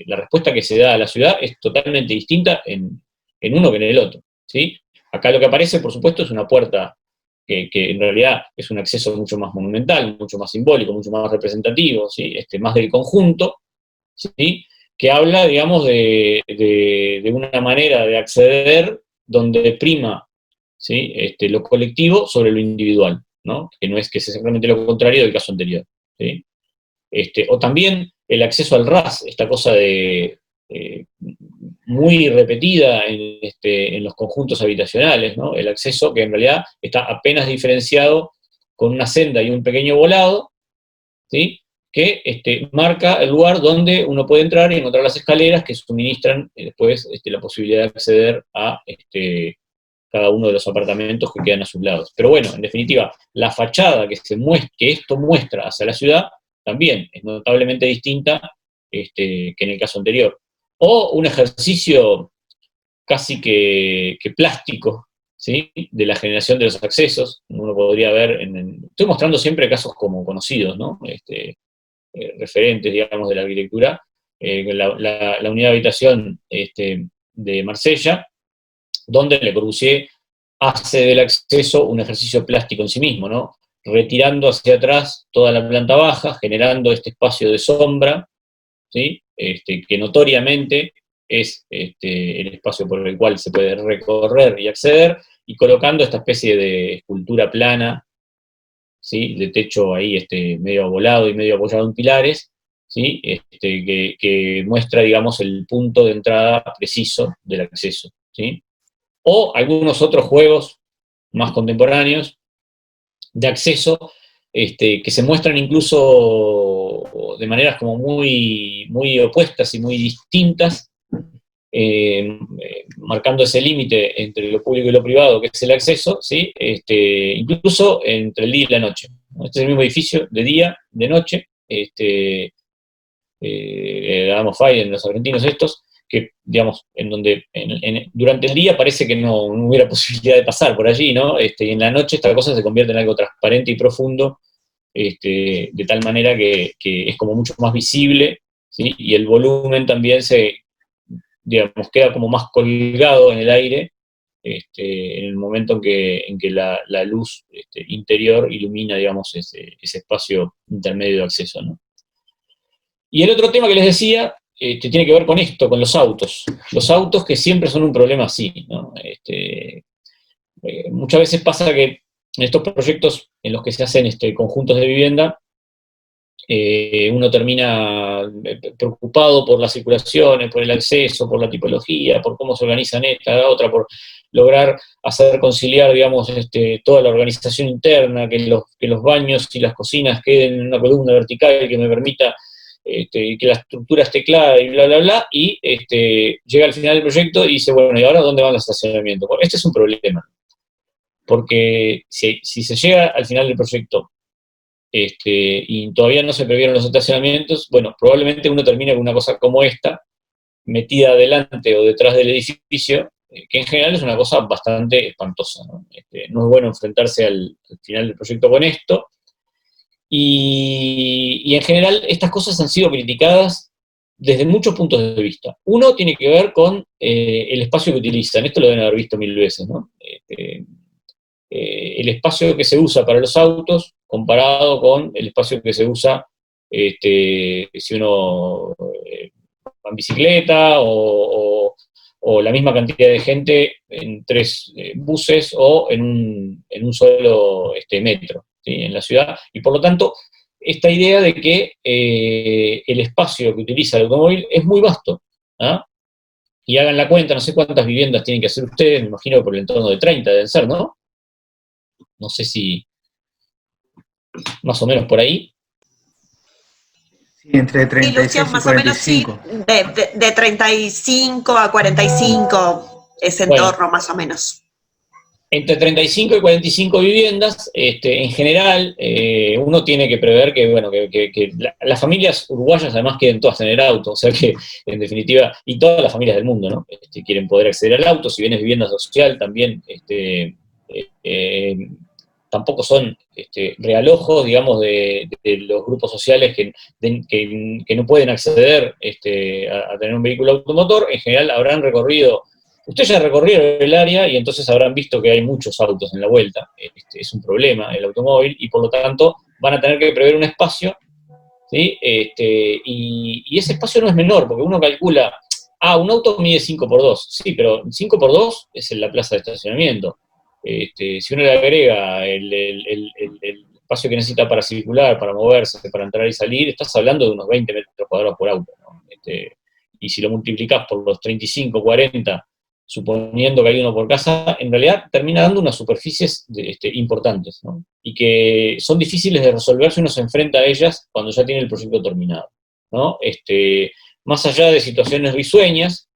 La respuesta que se da a la ciudad es totalmente distinta en uno que en el otro, ¿sí? Acá lo que aparece, por supuesto, es una puerta que en realidad es un acceso mucho más monumental, mucho más simbólico, mucho más representativo, ¿sí? Más del conjunto, ¿sí? Que habla, digamos, de una manera de acceder donde prima, ¿sí? Lo colectivo sobre lo individual, ¿no? Que no es que sea exactamente lo contrario del caso anterior, ¿sí? O también el acceso al RAS, esta cosa muy repetida en los conjuntos habitacionales, ¿no? El acceso que en realidad está apenas diferenciado con una senda y un pequeño volado, ¿sí? Que marca el lugar donde uno puede entrar y encontrar las escaleras que suministran después la posibilidad de acceder a cada uno de los apartamentos que quedan a sus lados. Pero bueno, en definitiva, la fachada que esto muestra hacia la ciudad también es notablemente distinta que en el caso anterior. O un ejercicio casi que plástico, ¿sí? De la generación de los accesos. Uno podría ver, estoy mostrando siempre casos como conocidos, ¿no? Referentes, digamos, de la arquitectura. La unidad de habitación de Marsella, donde Le Corbusier hace del acceso un ejercicio plástico en sí mismo, ¿no? Retirando hacia atrás toda la planta baja, generando este espacio de sombra, ¿sí? Que notoriamente es el espacio por el cual se puede recorrer y acceder, y colocando esta especie de escultura plana, ¿sí? De techo ahí medio volado y medio apoyado en pilares, ¿sí? Que muestra, digamos, el punto de entrada preciso del acceso, ¿sí? O algunos otros juegos más contemporáneos de acceso, que se muestran incluso de maneras como muy, muy opuestas y muy distintas, marcando ese límite entre lo público y lo privado, que es el acceso, ¿sí? Incluso entre el día y la noche. Este es el mismo edificio, de día, de noche, Adamo Fay, en los argentinos estos, que, digamos, en donde durante el día parece que no hubiera posibilidad de pasar por allí, ¿no? Y en la noche esta cosa se convierte en algo transparente y profundo, de tal manera que es como mucho más visible, ¿sí? Y el volumen también digamos, queda como más colgado en el aire, en el momento en que la luz interior ilumina, digamos, ese espacio intermedio de acceso, ¿no? Y el otro tema que les decía tiene que ver con esto, con los autos. Los autos, que siempre son un problema así, ¿no? Muchas veces pasa que en estos proyectos en los que se hacen conjuntos de vivienda, uno termina preocupado por las circulaciones, por el acceso, por la tipología, por cómo se organizan esta, la otra, por lograr hacer conciliar, digamos, toda la organización interna, que los baños y las cocinas queden en una columna vertical que me permita que la estructura esté clara y bla, bla, bla, y llega al final del proyecto y dice, bueno, ¿y ahora dónde van los estacionamientos? Bueno, este es un problema, porque si se llega al final del proyecto y todavía no se previeron los estacionamientos, bueno, probablemente uno termine con una cosa como esta, metida adelante o detrás del edificio, que en general es una cosa bastante espantosa, ¿no? No es bueno enfrentarse al final del proyecto con esto, y en general estas cosas han sido criticadas desde muchos puntos de vista. Uno tiene que ver con el espacio que utilizan, esto lo deben haber visto 1000 veces, ¿no? El espacio que se usa para los autos comparado con el espacio que se usa si uno va en bicicleta o la misma cantidad de gente en 3 buses o en un solo metro, ¿sí? En la ciudad. Y por lo tanto, esta idea de que el espacio que utiliza el automóvil es muy vasto, ¿ah? Y hagan la cuenta, no sé cuántas viviendas tienen que hacer ustedes, me imagino que por el entorno de 30 deben ser, ¿no? No sé si más o menos por ahí. Sí, entre Sí, 36 Lucio, y más o menos sí, 45. de 35 a 45, ese Bueno, entorno más o menos. entre 35 y 45 viviendas, en general, uno tiene que prever que, bueno, que las familias uruguayas además quieren todas tener auto, o sea que, en definitiva, y todas las familias del mundo, ¿no? Quieren poder acceder al auto, si bien es vivienda social, también, tampoco son realojos, digamos, de los grupos sociales que no pueden acceder a tener un vehículo automotor. En general habrán recorrido. Ustedes ya recorrieron el área y entonces habrán visto que hay muchos autos en la vuelta. Es un problema el automóvil y por lo tanto van a tener que prever un espacio, ¿sí? Y ese espacio no es menor, porque uno calcula, un auto mide 5x2, sí, pero 5x2 es en la plaza de estacionamiento. Si uno le agrega el espacio que necesita para circular, para moverse, para entrar y salir, estás hablando de unos 20 metros cuadrados por auto, ¿no? Y si lo multiplicás por los 35, 40, suponiendo que hay uno por casa, en realidad termina dando unas superficies importantes, ¿no? Y que son difíciles de resolver si uno se enfrenta a ellas cuando ya tiene el proyecto terminado, ¿no? Más allá de situaciones risueñas,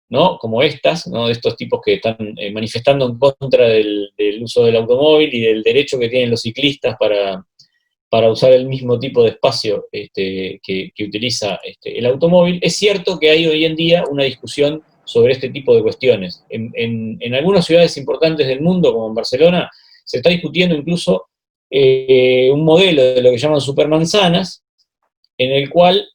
¿no? Como estas, ¿no? De estos tipos que están manifestando en contra del uso del automóvil y del derecho que tienen los ciclistas para usar el mismo tipo de espacio que utiliza el automóvil. Es cierto que hay hoy en día una discusión sobre este tipo de cuestiones. En algunas ciudades importantes del mundo, como en Barcelona, se está discutiendo incluso un modelo de lo que llaman supermanzanas, en el cual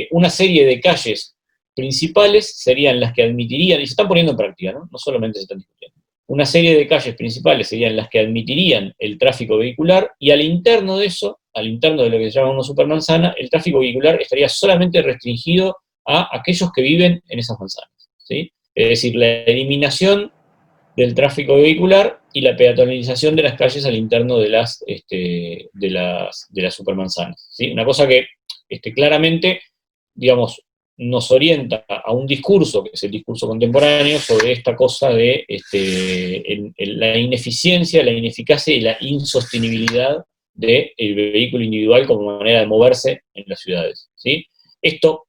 una serie de calles principales serían las que admitirían, y se están poniendo en práctica, ¿no? No solamente se están discutiendo, una serie de calles principales serían las que admitirían el tráfico vehicular, y al interno de eso, al interno de lo que se llama una supermanzana, el tráfico vehicular estaría solamente restringido a aquellos que viven en esas manzanas, ¿sí? Es decir, la eliminación del tráfico vehicular y la peatonalización de las calles al interno de las supermanzanas, ¿sí? Una cosa que claramente, digamos, nos orienta a un discurso, que es el discurso contemporáneo, sobre esta cosa de la ineficiencia, la ineficacia y la insostenibilidad del vehículo individual como manera de moverse en las ciudades, ¿sí? Esto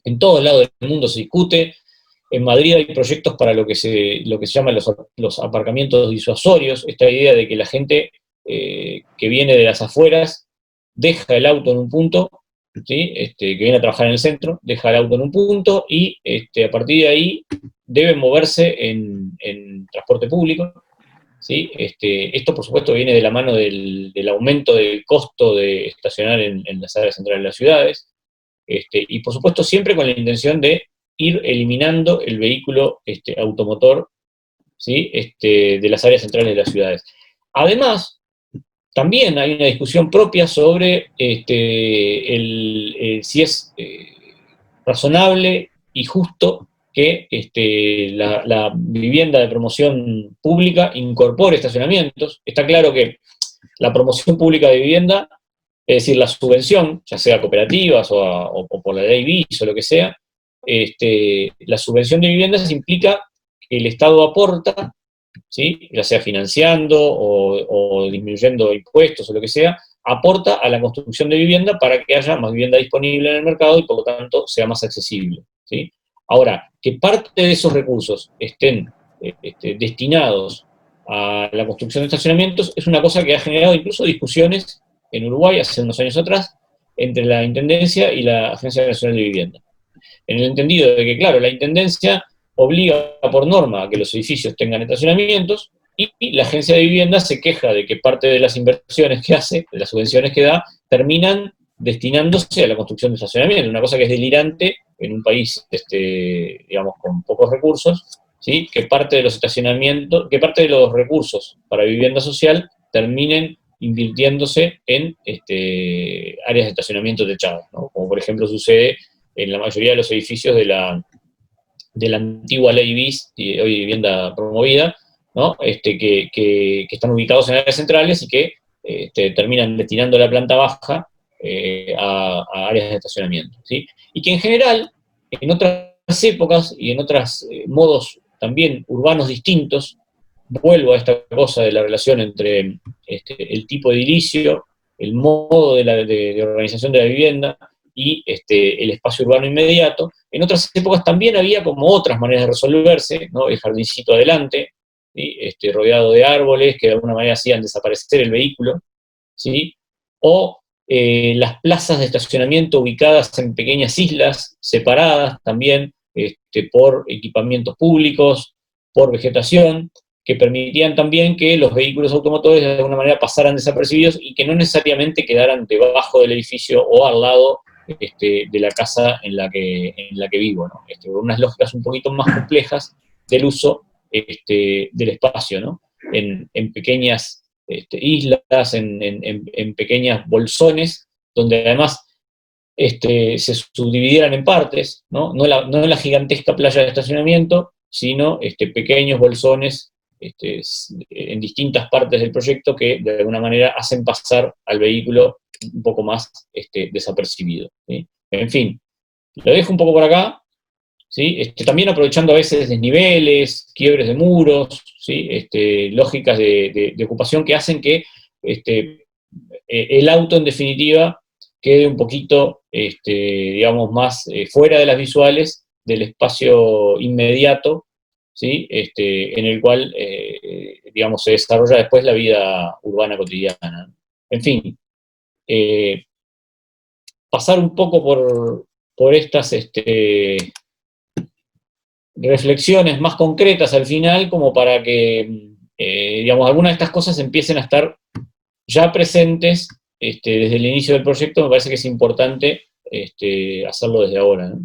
en todos lados del mundo se discute. En Madrid hay proyectos para lo que se llama los aparcamientos disuasorios, esta idea de que la gente que viene de las afueras deja el auto en un punto, ¿sí? Que viene a trabajar en el centro, deja el auto en un punto y a partir de ahí debe moverse en transporte público, ¿sí? Esto, por supuesto, viene de la mano del aumento del costo de estacionar en las áreas centrales de las ciudades, y, por supuesto, siempre con la intención de ir eliminando el vehículo automotor, ¿sí? De las áreas centrales de las ciudades. Además, también hay una discusión propia sobre si es razonable y justo que la vivienda de promoción pública incorpore estacionamientos. Está claro que la promoción pública de vivienda, es decir, la subvención, ya sea cooperativas o por la ley BIS o lo que sea, la subvención de viviendas implica que el Estado aporta, ¿sí? Ya sea financiando o disminuyendo impuestos o lo que sea, aporta a la construcción de vivienda para que haya más vivienda disponible en el mercado y por lo tanto sea más accesible, ¿sí? Ahora, que parte de esos recursos estén destinados a la construcción de estacionamientos es una cosa que ha generado incluso discusiones en Uruguay hace unos años atrás entre la Intendencia y la Agencia Nacional de Vivienda. En el entendido de que, claro, la Intendencia obliga por norma a que los edificios tengan estacionamientos y la Agencia de Vivienda se queja de que parte de las inversiones que hace, de las subvenciones que da, terminan destinándose a la construcción de estacionamiento, una cosa que es delirante en un país, digamos, con pocos recursos, ¿sí? Que parte de los estacionamientos, que parte de los recursos para vivienda social terminen invirtiéndose en áreas de estacionamiento techadas, ¿no? Como por ejemplo sucede en la mayoría de los edificios de la antigua ley BIS, y hoy vivienda promovida, ¿no? Que están ubicados en áreas centrales y que terminan destinando la planta baja a áreas de estacionamiento, ¿sí? Y que en general, en otras épocas y en otros modos también urbanos distintos, vuelvo a esta cosa de la relación entre el tipo de edilicio, el modo de organización de la vivienda y el espacio urbano inmediato. En otras épocas también había como otras maneras de resolverse, ¿no? El jardincito adelante, ¿sí? Rodeado de árboles que de alguna manera hacían desaparecer el vehículo, ¿sí? O las plazas de estacionamiento ubicadas en pequeñas islas separadas también por equipamientos públicos, por vegetación, que permitían también que los vehículos automotores de alguna manera pasaran desapercibidos y que no necesariamente quedaran debajo del edificio o al lado de la casa en la que vivo, ¿no? Con unas lógicas un poquito más complejas del uso del espacio, ¿no? En pequeñas islas, en pequeñas bolsones, donde además se subdividieran en partes, ¿no? No la gigantesca playa de estacionamiento, sino pequeños bolsones en distintas partes del proyecto que de alguna manera hacen pasar al vehículo un poco más desapercibido, ¿sí? En fin, lo dejo un poco por acá, ¿sí? También aprovechando a veces desniveles, quiebres de muros, ¿sí? Lógicas de ocupación que hacen que el auto en definitiva quede un poquito, digamos, más fuera de las visuales del espacio inmediato, ¿sí? En el cual, digamos, se desarrolla después la vida urbana cotidiana. En fin, pasar un poco por estas reflexiones más concretas al final, como para que, digamos, algunas de estas cosas empiecen a estar ya presentes desde el inicio del proyecto. Me parece que es importante hacerlo desde ahora, ¿no?